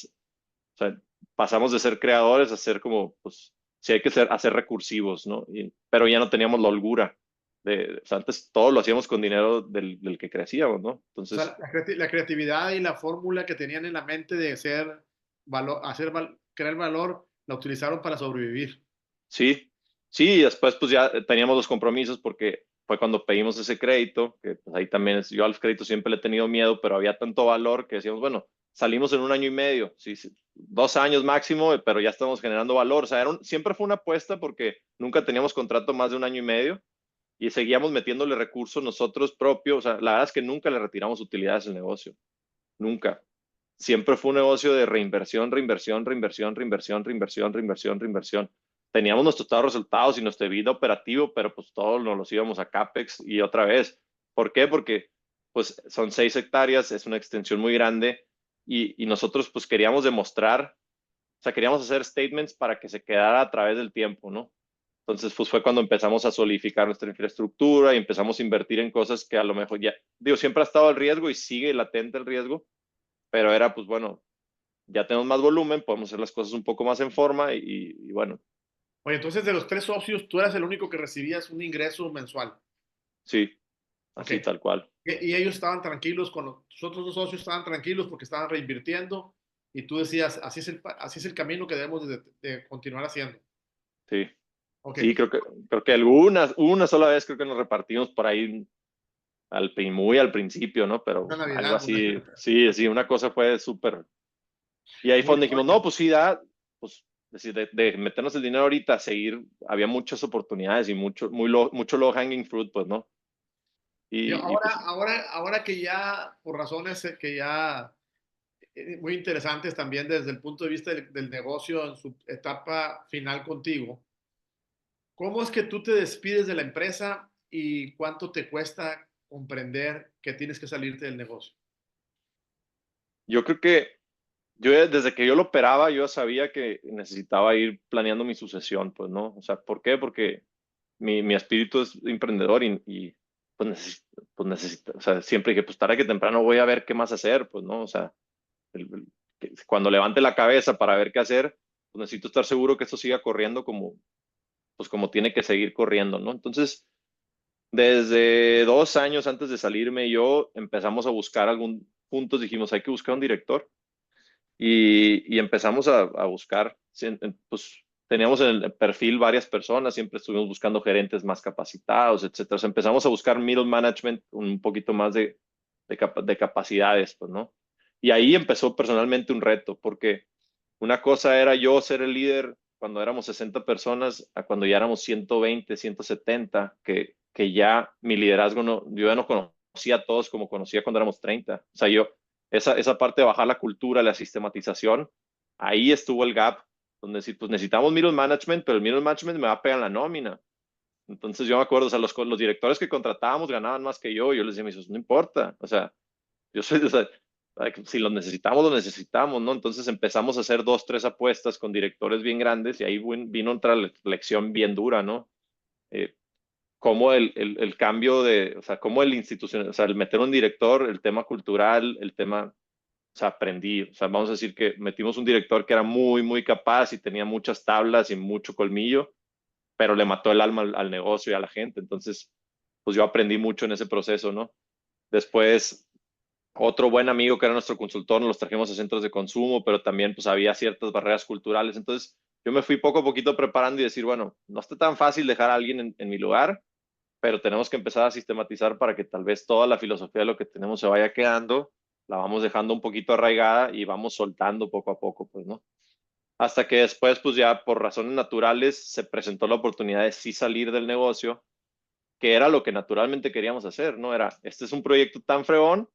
pasamos de ser creadores a ser como, pues, sí hay que hacer recursivos, ¿no? Pero ya no teníamos la holgura. O sea, antes todo lo hacíamos con dinero del que crecíamos, ¿no? O sea, Entonces, la creatividad y la fórmula que tenían en la mente de crear valor, la utilizaron para sobrevivir. sí, sí, y después pues ya teníamos los compromisos porque fue cuando pedimos ese crédito, que pues ahí también yo al crédito siempre le he tenido miedo, pero había tanto valor que decíamos, bueno, salimos en un año y medio, sí, sí, 2 años máximo, pero ya estamos generando valor. O sea, siempre fue una apuesta porque nunca teníamos contrato más de un año y medio y seguíamos metiéndole recursos nosotros propios. O sea, la verdad es que nunca le retiramos utilidades al negocio, nunca. Siempre fue un negocio de reinversión, reinversión, reinversión, reinversión, reinversión, reinversión, reinversión. Teníamos nuestros resultados y nuestra vida operativo, pero pues todos nos los íbamos a CAPEX y otra vez. ¿Por qué? Porque pues son 6 hectáreas, es una extensión muy grande y nosotros pues queríamos demostrar, o sea, queríamos hacer statements para que se quedara a través del tiempo, ¿no? Entonces, pues fue cuando empezamos a solidificar nuestra infraestructura y empezamos a invertir en cosas que a lo mejor ya, digo, siempre ha estado el riesgo y sigue latente el riesgo, pero era pues bueno, ya tenemos más volumen, podemos hacer las cosas un poco más en forma y bueno, Oye, entonces de los tres socios, tú eras el único que recibías un ingreso mensual. sí, Ok. así tal cual. Y ellos estaban tranquilos, con los otros dos socios estaban tranquilos porque estaban reinvirtiendo y tú decías, así es el camino que debemos de continuar haciendo. Sí, Ok. sí, creo que una sola vez creo que nos repartimos por ahí muy al principio, ¿no? Una Pero algo Navidad. así, sí, sí, una cosa fue súper. Y ahí fue Muy, donde dijimos, no, pues sí, pues decir, de meternos el dinero ahorita, seguir, había muchas oportunidades y mucho low hanging fruit, pues, ¿no? y Y ahora, pues ahora que ya, por razones que ya muy interesantes también desde el punto de vista del negocio en su etapa final contigo, ¿cómo es que tú te despides de la empresa y cuánto te cuesta comprender que tienes que salirte del negocio? yo creo que desde que yo lo operaba, yo sabía que necesitaba ir planeando mi sucesión, pues, ¿no? O sea, ¿por qué? Porque mi espíritu es emprendedor y pues, necesito, o sea, siempre dije, pues tarde que temprano voy a ver qué más hacer, pues, ¿no? O sea, cuando levante la cabeza para ver qué hacer, pues necesito estar seguro que esto siga corriendo pues como tiene que seguir corriendo, ¿no? Entonces, desde 2 años antes de salirme, yo empezamos a buscar juntos dijimos, hay que buscar un director y empezamos a buscar, pues teníamos en el perfil varias personas, siempre estuvimos buscando gerentes más capacitados, etcétera. O sea, empezamos a buscar middle management, un poquito más de capacidades, pues, ¿no? Y ahí empezó personalmente un reto, porque una cosa era yo ser el líder cuando éramos 60 personas, a cuando ya éramos 120, 170, que ya mi liderazgo no, yo ya no conocía a todos como conocía cuando éramos 30. O sea, esa parte de bajar la cultura, la sistematización, ahí estuvo el gap, donde sí, pues necesitamos middle management, pero el middle management me va a pegar en la nómina. Entonces yo me acuerdo, o sea, los directores que contratábamos ganaban más que yo les decía, me dice, no importa, o sea, yo soy, o sea, si lo necesitamos, ¿no? Entonces empezamos a hacer 2, 3 apuestas con directores bien grandes y ahí vino otra lección bien dura, ¿no? Eh, cómo el cambio o sea, cómo el institucional, o sea, el meter un director, el tema cultural, el tema, o sea, aprendí, o sea, vamos a decir que metimos un director que era muy, muy capaz y tenía muchas tablas y mucho colmillo, pero le mató el alma al negocio y a la gente, entonces, pues yo aprendí mucho en ese proceso, ¿no? Después otro buen amigo que era nuestro consultor, nos los trajimos a centros de consumo, pero también pues había ciertas barreras culturales. Entonces yo me fui poco a poquito preparando y decir, bueno, no está tan fácil dejar a alguien en mi lugar, pero tenemos que empezar a sistematizar para que tal vez toda la filosofía de lo que tenemos se vaya quedando, la vamos dejando un poquito arraigada y vamos soltando poco a poco, pues, ¿no? Hasta que después, pues ya por razones naturales, se presentó la oportunidad de sí salir del negocio, que era lo que naturalmente queríamos hacer, ¿no? Era, este es un proyecto tan fregón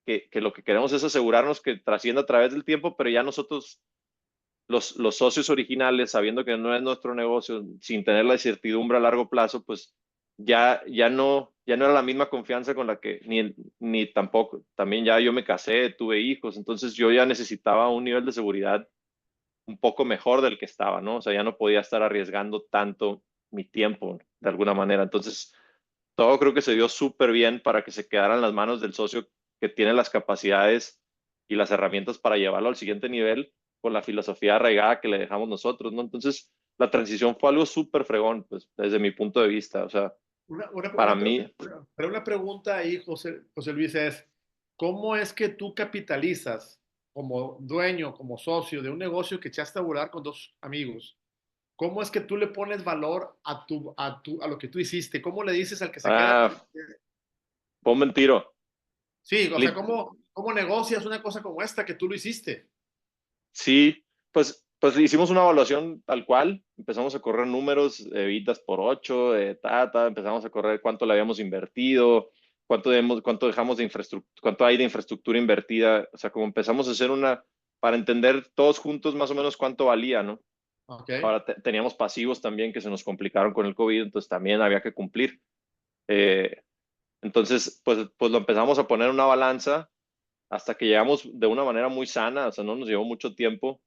que lo que queremos es asegurarnos que trascienda a través del tiempo, pero ya nosotros, los socios originales, sabiendo que no es nuestro negocio, sin tener la incertidumbre a largo plazo, pues ya no era la misma confianza con la que, ni tampoco, también ya yo me casé, tuve hijos, entonces yo ya necesitaba un nivel de seguridad un poco mejor del que estaba, ¿no? O sea, ya no podía estar arriesgando tanto mi tiempo de alguna manera. Entonces, todo creo que se dio súper bien para que se quedara en las manos del socio que tiene las capacidades y las herramientas para llevarlo al siguiente nivel con la filosofía arraigada que le dejamos nosotros, ¿no? Entonces, la transición fue algo súper fregón, pues, desde mi punto de vista. O sea, para mí, Pero una pregunta ahí, José Luis, es, ¿cómo es que tú capitalizas como dueño, como socio de un negocio que echaste a volar con dos amigos? ¿Cómo es que tú le pones valor a lo que tú hiciste? ¿Cómo le dices al que se queda? fue un mentiro. Sí, o sea, ¿cómo negocias una cosa como esta que tú lo hiciste? Sí, pues hicimos una evaluación tal cual, empezamos a correr números, evitas por 8, empezamos a correr cuánto le habíamos invertido, cuánto dejamos de infraestructura, cuánto hay de infraestructura invertida, o sea, como empezamos a hacer para entender todos juntos más o menos cuánto valía, ¿no? Ok. Ahora teníamos pasivos también que se nos complicaron con el COVID, entonces también había que cumplir. Eh, entonces, pues lo empezamos a poner en una balanza hasta que llegamos de una manera muy sana, o sea, no nos llevó mucho tiempo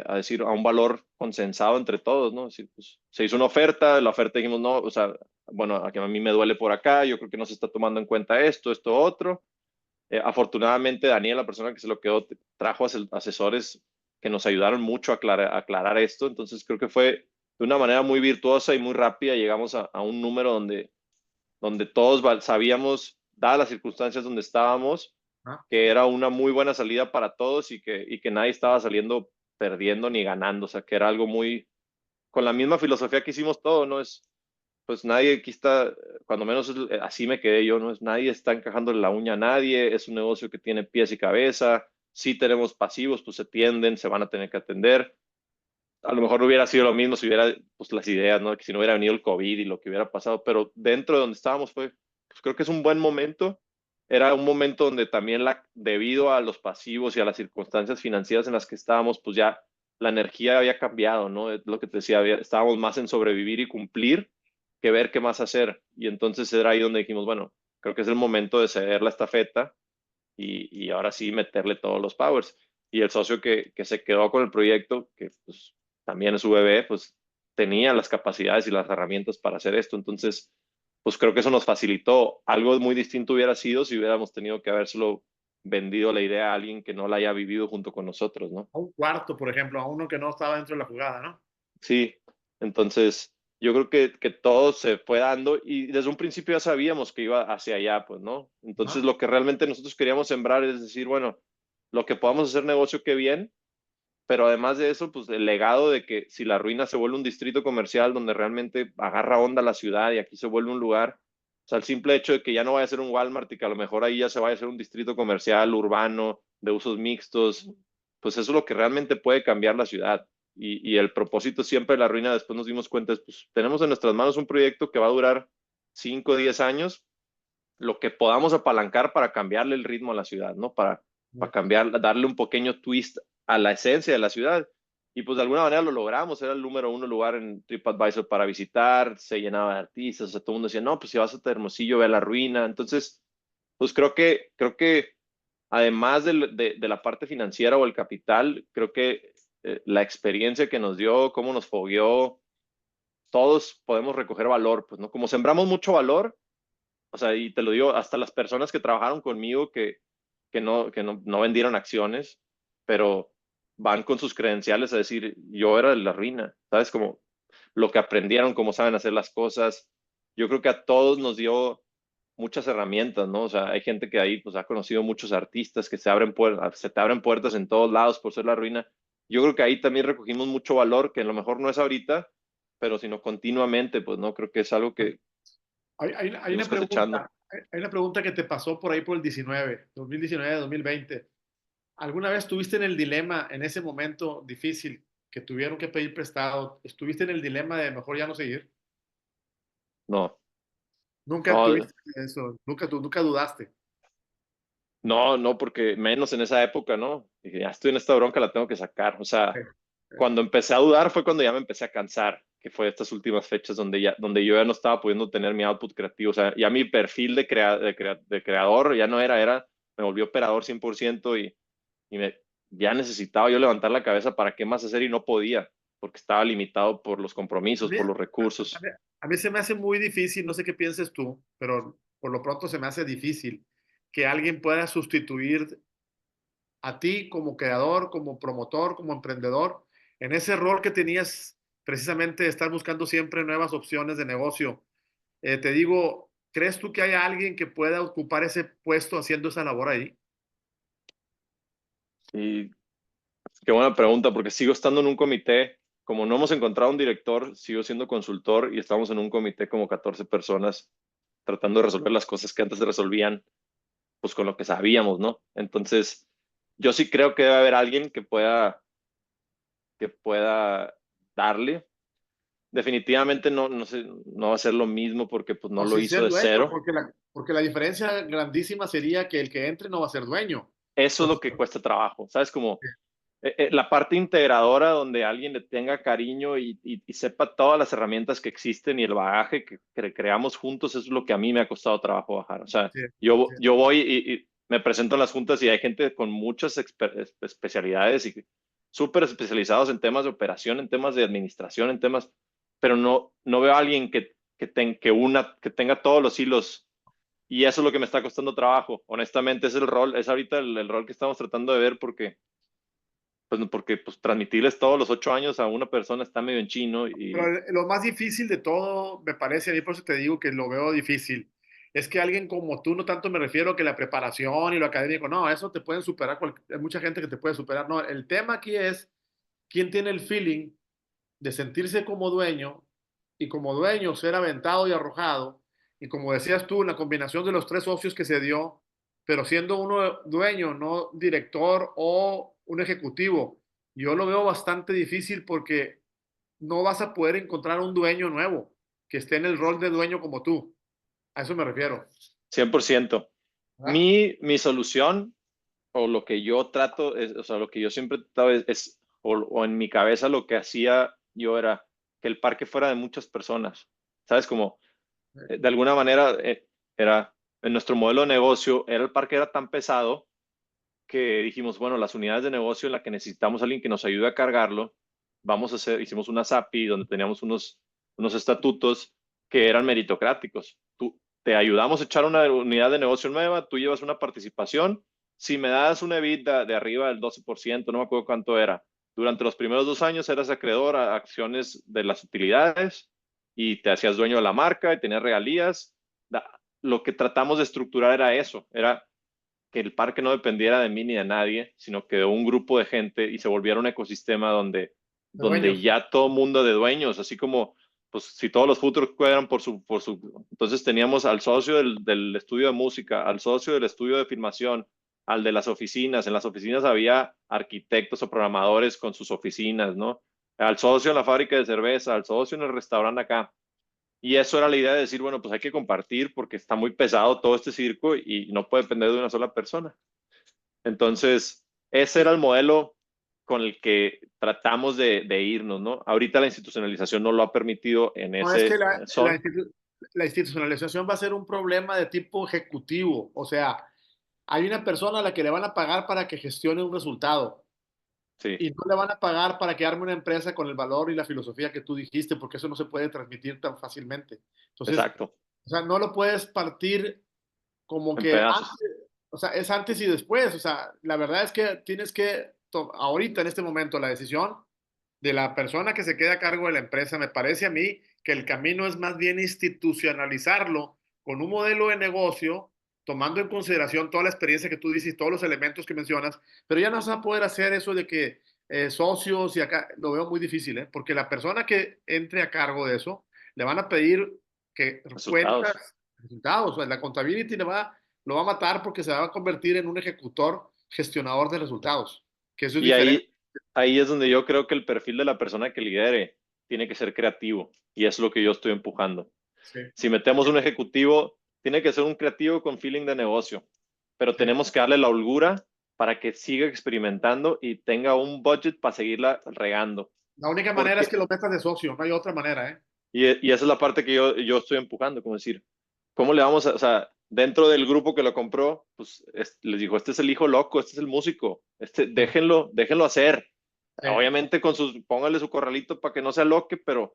a decir a un valor consensado entre todos, ¿no? Es decir, pues, se hizo una oferta, la oferta dijimos, no, o sea, bueno, a mí me duele por acá, yo creo que no se está tomando en cuenta esto, otro. Afortunadamente, Daniel, la persona que se lo quedó, trajo asesores que nos ayudaron mucho a aclarar esto, entonces creo que fue de una manera muy virtuosa y muy rápida, llegamos a un número donde todos sabíamos, dadas las circunstancias donde estábamos, Ah, que era una muy buena salida para todos y que nadie estaba saliendo perdiendo ni ganando, o sea, que era algo muy, con la misma filosofía que hicimos todo, ¿no? Pues nadie aquí está, cuando menos así me quedé yo, ¿no? Nadie está encajando la uña a nadie, es un negocio que tiene pies y cabeza, sí tenemos pasivos, pues se tienden, se van a tener que atender. A lo mejor no hubiera sido lo mismo si hubiera, pues las ideas, ¿no? Que si no hubiera venido el COVID y lo que hubiera pasado, pero dentro de donde estábamos pues creo que es un buen momento. Era un momento donde también debido a los pasivos y a las circunstancias financieras en las que estábamos, pues ya la energía había cambiado, ¿no? Es lo que te decía, estábamos más en sobrevivir y cumplir que ver qué más hacer. Y entonces era ahí donde dijimos, bueno, creo que es el momento de ceder la estafeta y ahora sí meterle todos los powers. y el socio que se quedó con el proyecto, que pues también es su bebé, pues tenía las capacidades y las herramientas para hacer esto. Entonces, pues creo que eso nos facilitó. Algo muy distinto hubiera sido si hubiéramos tenido que habérselo vendido la idea a alguien que no la haya vivido junto con nosotros, ¿no? A un cuarto, por ejemplo, a uno que no estaba dentro de la jugada, ¿no? Sí, entonces yo creo que todo se fue dando y desde un principio ya sabíamos que iba hacia allá, pues, ¿no? Entonces Ajá. lo que realmente nosotros queríamos sembrar es decir, bueno, lo que podamos hacer negocio, qué bien, pero además de eso, pues el legado de que si la ruina se vuelve un distrito comercial donde realmente agarra onda la ciudad y aquí se vuelve un lugar, o sea, el simple hecho de que ya no vaya a ser un Walmart y que a lo mejor ahí ya se vaya a ser un distrito comercial urbano de usos mixtos, pues eso es lo que realmente puede cambiar la ciudad. Y el propósito siempre de la ruina, después nos dimos cuenta, es pues tenemos en nuestras manos un proyecto que va a durar 5 o 10 años, lo que podamos apalancar para cambiarle el ritmo a la ciudad, ¿no? Para cambiar, darle un pequeño twist a la esencia de la ciudad. Y pues de alguna manera lo logramos, era el número uno lugar en TripAdvisor para visitar, se llenaba de artistas, o sea, todo el mundo decía, no, pues si vas a Hermosillo, ve a la ruina. Entonces, pues creo que además de la parte financiera o el capital, creo que la experiencia que nos dio, cómo nos fogueó, todos podemos recoger valor, pues, ¿no? Como sembramos mucho valor, o sea, y te lo digo, hasta las personas que trabajaron conmigo que no vendieron acciones, pero van con sus credenciales a decir, yo era de la ruina, ¿sabes? Como lo que aprendieron, cómo saben hacer las cosas. Yo creo que a todos nos dio muchas herramientas, ¿no? O sea, hay gente que ahí pues ha conocido muchos artistas que se te abren puertas en todos lados por ser la ruina. Yo creo que ahí también recogimos mucho valor, que a lo mejor no es ahorita, pero sino continuamente, pues no, creo que es algo que Hay seguimos una cosechando. pregunta, hay una pregunta que te pasó por ahí por el 2019, 2020. ¿Alguna vez estuviste en el dilema, en ese momento difícil, que tuvieron que pedir prestado, estuviste en el dilema de mejor ya no seguir? No, Nunca no, tuviste eso, nunca dudaste. no, no, porque menos en esa época, ¿no? Dije, ya estoy en esta bronca, la tengo que sacar. O sea, cuando empecé a dudar fue cuando ya me empecé a cansar, que fue estas últimas fechas donde yo ya no estaba pudiendo tener mi output creativo. O sea, ya mi perfil de creador ya no me volví operador 100% y ya necesitaba yo levantar la cabeza para qué más hacer y no podía, porque estaba limitado por los A compromisos, mí, por los a recursos. mí- a mí se me hace muy difícil, no sé qué pienses tú, pero por lo pronto se me hace difícil que alguien pueda sustituir a ti como creador, como promotor, como emprendedor, en ese rol que tenías precisamente de estar buscando siempre nuevas opciones de negocio. Te digo, ¿crees tú que hay alguien que pueda ocupar ese puesto haciendo esa labor ahí? Y qué buena pregunta, porque sigo estando en un comité. Como no hemos encontrado un director, sigo siendo consultor y estamos en un comité como 14 personas tratando de resolver las cosas que antes se resolvían, pues con lo que sabíamos, ¿no? Entonces, yo sí creo que debe haber alguien que pueda darle. Definitivamente no, no sé, no va a ser lo mismo porque pues no O lo si hizo ser de dueño, cero. porque la diferencia grandísima sería que el que entre no va a ser dueño. Eso es lo que cuesta trabajo, ¿sabes? Como la parte integradora donde alguien le tenga cariño y sepa todas las herramientas que existen y el bagaje que creamos juntos, eso es lo que a mí me ha costado trabajo bajar. O sea, Sí, yo, sí. yo voy y me presento en las juntas y hay gente con muchas especialidades y súper especializados en temas de operación, en temas de administración, en temas, pero no veo a alguien que tenga todos los hilos y eso es lo que me está costando trabajo. Honestamente, es el rol, es ahorita el rol que estamos tratando de ver porque transmitirles todos los 8 años a una persona está medio en chino Pero y lo más difícil de todo, me parece, a mí por eso te digo que lo veo difícil, es que alguien como tú, no tanto me refiero que la preparación y lo académico, no, eso te pueden superar, hay mucha gente que te puede superar, no, el tema aquí es quién tiene el feeling de sentirse como dueño y como dueño ser aventado y arrojado, y como decías tú, la combinación de los tres socios que se dio, pero siendo uno dueño, no director o un ejecutivo, yo lo veo bastante difícil porque no vas a poder encontrar un dueño nuevo que esté en el rol de dueño como tú. A eso me refiero. 100%. ¿Verdad? Mi solución o lo que yo trato, o sea, lo que yo siempre trataba o en mi cabeza lo que hacía yo era que el parque fuera de muchas personas. ¿Sabes? Como de alguna manera era, en nuestro modelo de negocio, el parque era tan pesado que dijimos, bueno, las unidades de negocio en las que necesitamos a alguien que nos ayude a cargarlo, hicimos una SAPI donde teníamos unos estatutos que eran meritocráticos. Te ayudamos a echar una unidad de negocio nueva, tú llevas una participación. Si me das una EBITDA de arriba del 12%, no me acuerdo cuánto era, durante los primeros 2 años eras acreedor a acciones de las utilidades y te hacías dueño de la marca y tenías regalías. Lo que tratamos de estructurar era eso, era que el parque no dependiera de mí ni de nadie, sino que de un grupo de gente y se volviera un ecosistema De donde dueños. ya todo mundo de dueños, así como pues si todos los food trucks fueran entonces teníamos al socio del estudio de música, al socio del estudio de filmación, al de las oficinas. En las oficinas había arquitectos o programadores con sus oficinas, ¿no? Al socio en la fábrica de cerveza, al socio en el restaurante acá. Y eso era la idea de decir, bueno, pues hay que compartir porque está muy pesado todo este circo y no puede depender de una sola persona. Entonces, ese era el modelo con el que tratamos de irnos, ¿no? Ahorita la institucionalización no lo ha permitido en No, es que ese sol. la institucionalización va a ser un problema de tipo ejecutivo. O sea, hay una persona a la que le van a pagar para que gestione un resultado Sí, y no le van a pagar para que arme una empresa con el valor y la filosofía que tú dijiste, porque eso no se puede transmitir tan fácilmente. Entonces, exacto, o sea, no lo puedes partir como en que pedazos. antes, o sea, es antes y después. O sea, la verdad es que tienes que, ahorita en este momento, la decisión de la persona que se queda a cargo de la empresa, me parece a mí que el camino es más bien institucionalizarlo con un modelo de negocio, tomando en consideración toda la experiencia que tú dices, todos los elementos que mencionas, pero ya no se va a poder hacer eso de que socios y acá, lo veo muy difícil, ¿eh? Porque la persona que entre a cargo de eso, le van a pedir que cuentas, Resultados. resultados, o sea, la contabilidad lo va a matar porque se va a convertir en un ejecutor gestionador de resultados, que eso es Y diferente. ahí es donde yo creo que el perfil de la persona que lidere tiene que ser creativo y es lo que yo estoy empujando. Sí, Si metemos un ejecutivo, tiene que ser un creativo con feeling de negocio, pero sí. tenemos que darle la holgura para que siga experimentando y tenga un budget para seguirla regando. La única manera es que Porque, lo metas de socio, no hay otra manera, ¿eh? y esa es la parte que yo estoy empujando, como decir, ¿cómo le vamos a, o sea, dentro del grupo que lo compró, pues les dijo, este es el hijo loco, este es el músico, déjenlo hacer. Sí, Obviamente póngale su corralito para que no se aloque, pero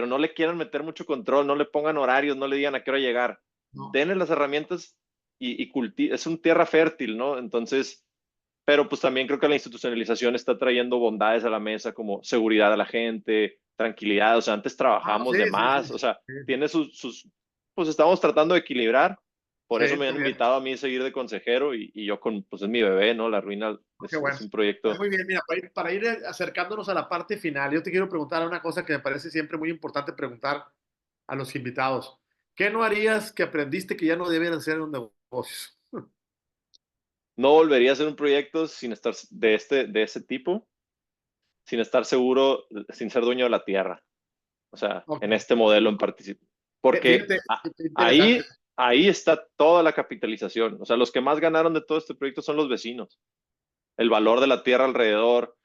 no le quieran meter mucho control, no le pongan horarios, no le digan a qué hora llegar. no. Denle las herramientas es un tierra fértil, ¿no? Entonces, pero pues también creo que la institucionalización está trayendo bondades a la mesa como seguridad a la gente, tranquilidad, o sea, antes Ah, trabajamos sí, de sí, sí, más, o sea, sí, tiene pues estamos tratando de equilibrar, por sí, eso me han muy bien. invitado a mí a seguir de consejero y yo pues es mi bebé, ¿no? La ruina Qué es bueno. un Pues proyecto. muy bien, mira, para ir acercándonos a la parte final, yo te quiero preguntar una cosa que me parece siempre muy importante preguntar a los invitados. ¿Qué no harías que aprendiste que ya no debieran ser en los negocios? No volvería a hacer un proyecto sin estar de ese tipo, sin estar seguro, sin ser dueño de la tierra. O sea, Ok. en este modelo en particular. Porque Fíjate, qué interesante. ahí está toda la capitalización. O sea, los que más ganaron de todo este proyecto son los vecinos. El valor de la tierra alrededor,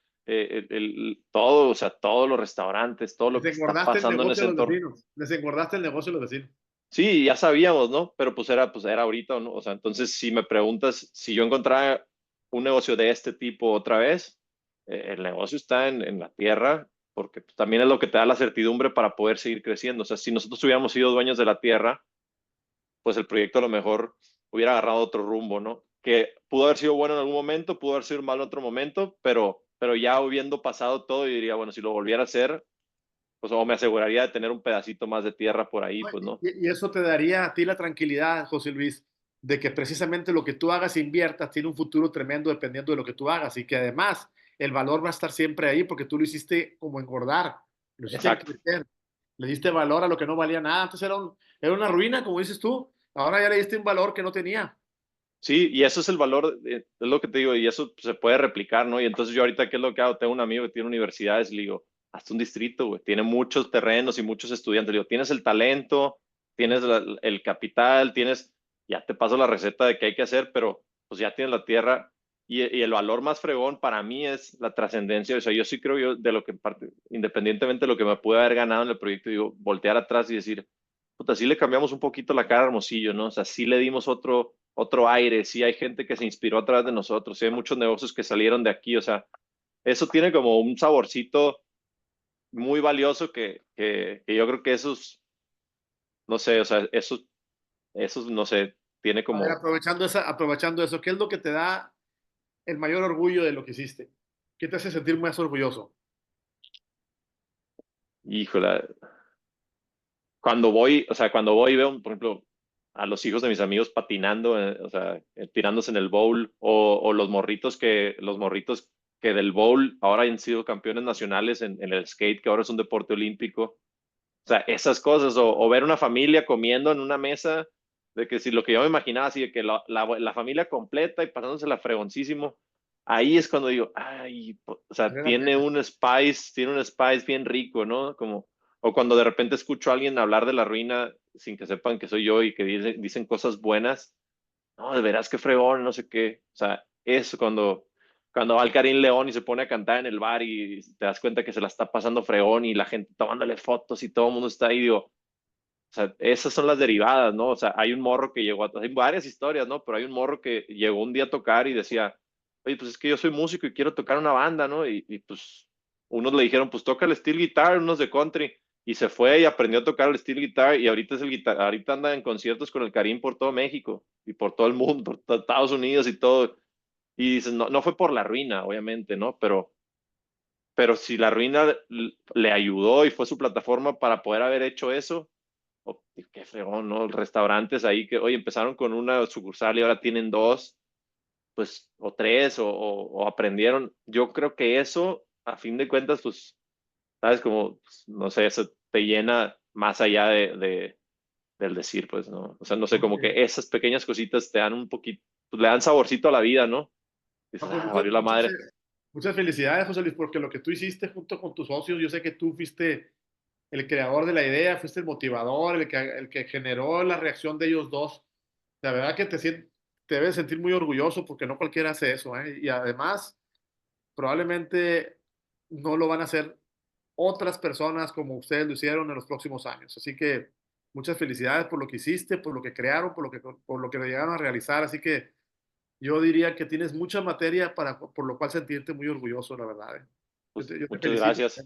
todo, o sea, todos los restaurantes, todo lo Les que está engordaste el pasando en negocio ese a los entorno. vecinos. Les engordaste el negocio a los vecinos. Sí, ya sabíamos, ¿no? Pero pues era ahorita, ¿no? O sea, entonces si me preguntas si yo encontrara un negocio de este tipo otra vez, el negocio está en la tierra, porque pues, también es lo que te da la certidumbre para poder seguir creciendo. O sea, si nosotros hubiéramos sido dueños de la tierra, pues el proyecto a lo mejor hubiera agarrado otro rumbo, ¿no? Que pudo haber sido bueno en algún momento, pudo haber sido malo en otro momento, pero ya habiendo pasado todo, yo diría, bueno, si lo volviera a hacer, pues o me aseguraría de tener un pedacito más de tierra por ahí, pues, ¿no? Y eso te daría a ti la tranquilidad, José Luis, de que precisamente lo que tú hagas e inviertas tiene un futuro tremendo dependiendo de lo que tú hagas y que además el valor va a estar siempre ahí porque tú lo hiciste como engordar, lo hiciste Exacto. crecer, le diste valor a lo que no valía nada, entonces era una ruina, como dices tú, ahora ya le diste un valor que no tenía. Sí, y eso es el valor, es lo que te digo, y eso se puede replicar, ¿no? Y entonces yo ahorita, ¿qué es lo que hago? Tengo un amigo que tiene universidades y le digo, hazte un distrito, güey, tiene muchos terrenos y muchos estudiantes. Le digo, tienes el talento, tienes el capital, ya te paso la receta de qué hay que hacer, pero pues ya tienes la tierra y el valor más fregón para mí es la trascendencia. O sea, yo sí creo yo de lo que parte, independientemente de lo que me pude haber ganado en el proyecto, digo, voltear atrás y decir, puta, sí le cambiamos un poquito la cara a Hermosillo, ¿no? O sea, sí le dimos otro aire, sí hay gente que se inspiró a través de nosotros, sí hay muchos negocios que salieron de aquí, o sea, eso tiene como un saborcito muy valioso que yo creo que esos, no sé, o sea, esos, no sé, tiene A ver, como, aprovechando eso, ¿qué es lo que te da el mayor orgullo de lo que hiciste? ¿Qué te hace sentir más orgulloso? híjole, cuando voy, o sea, cuando voy y veo, por ejemplo, a los hijos de mis amigos patinando, o sea, tirándose en el bowl, o los morritos que del bowl ahora han sido campeones nacionales en el skate, que ahora es un deporte olímpico. O sea, esas cosas, o ver una familia comiendo en una mesa, de que si lo que yo me imaginaba, así de que la familia completa y pasándosela fregoncísimo, ahí es cuando digo, ay, o sea, Vale la pena. tiene un spice bien rico, ¿no? Como, o cuando de repente escucho a alguien hablar de la ruina sin que sepan que soy yo y que dicen cosas buenas, no, de veras qué fregón, no sé qué, o sea, eso cuando va el Karim León y se pone a cantar en el bar y te das cuenta que se la está pasando fregón y la gente tomándole fotos y todo el mundo está ahí, digo, o sea, esas son las derivadas, ¿no? O sea, hay un morro que llegó, hay varias historias, ¿no? Pero hay un morro que llegó un día a tocar y decía, oye, pues es que yo soy músico y quiero tocar una banda, ¿no? Pues unos le dijeron, pues toca el steel guitar, unos de country. Y se fue y aprendió a tocar el steel guitar y ahorita ahorita anda en conciertos con el Karim por todo México y por todo el mundo, por Estados Unidos y todo. Y dices, no, no fue por la ruina, obviamente, ¿no? Pero si la ruina le ayudó y fue su plataforma para poder haber hecho eso, oh, qué fregón, ¿no? Restaurantes ahí que, oye, empezaron con una sucursal y ahora tienen dos, pues, o tres, o aprendieron. Yo creo que eso, a fin de cuentas, pues, sabes, como, pues, no sé, eso te llena más allá del decir, pues, ¿no? O sea, no sé, como Ok. que esas pequeñas cositas te dan un poquito, pues, le dan saborcito a la vida, ¿no? No, Dices, pues valió la madre. muchas felicidades, José Luis, porque lo que tú hiciste junto con tus socios, yo sé que tú fuiste el creador de la idea, fuiste el motivador, el que generó la reacción de ellos dos. La verdad que te debes sentir muy orgulloso porque no cualquiera hace eso, ¿eh? Y además, probablemente no lo van a hacer otras personas como ustedes lo hicieron en los próximos años. Así que muchas felicidades por lo que hiciste, por lo que crearon, por lo que llegaron a realizar. Así que yo diría que tienes mucha materia por lo cual sentirte muy orgulloso, la verdad, ¿eh? Yo Pues te, yo te muchas felicito. gracias.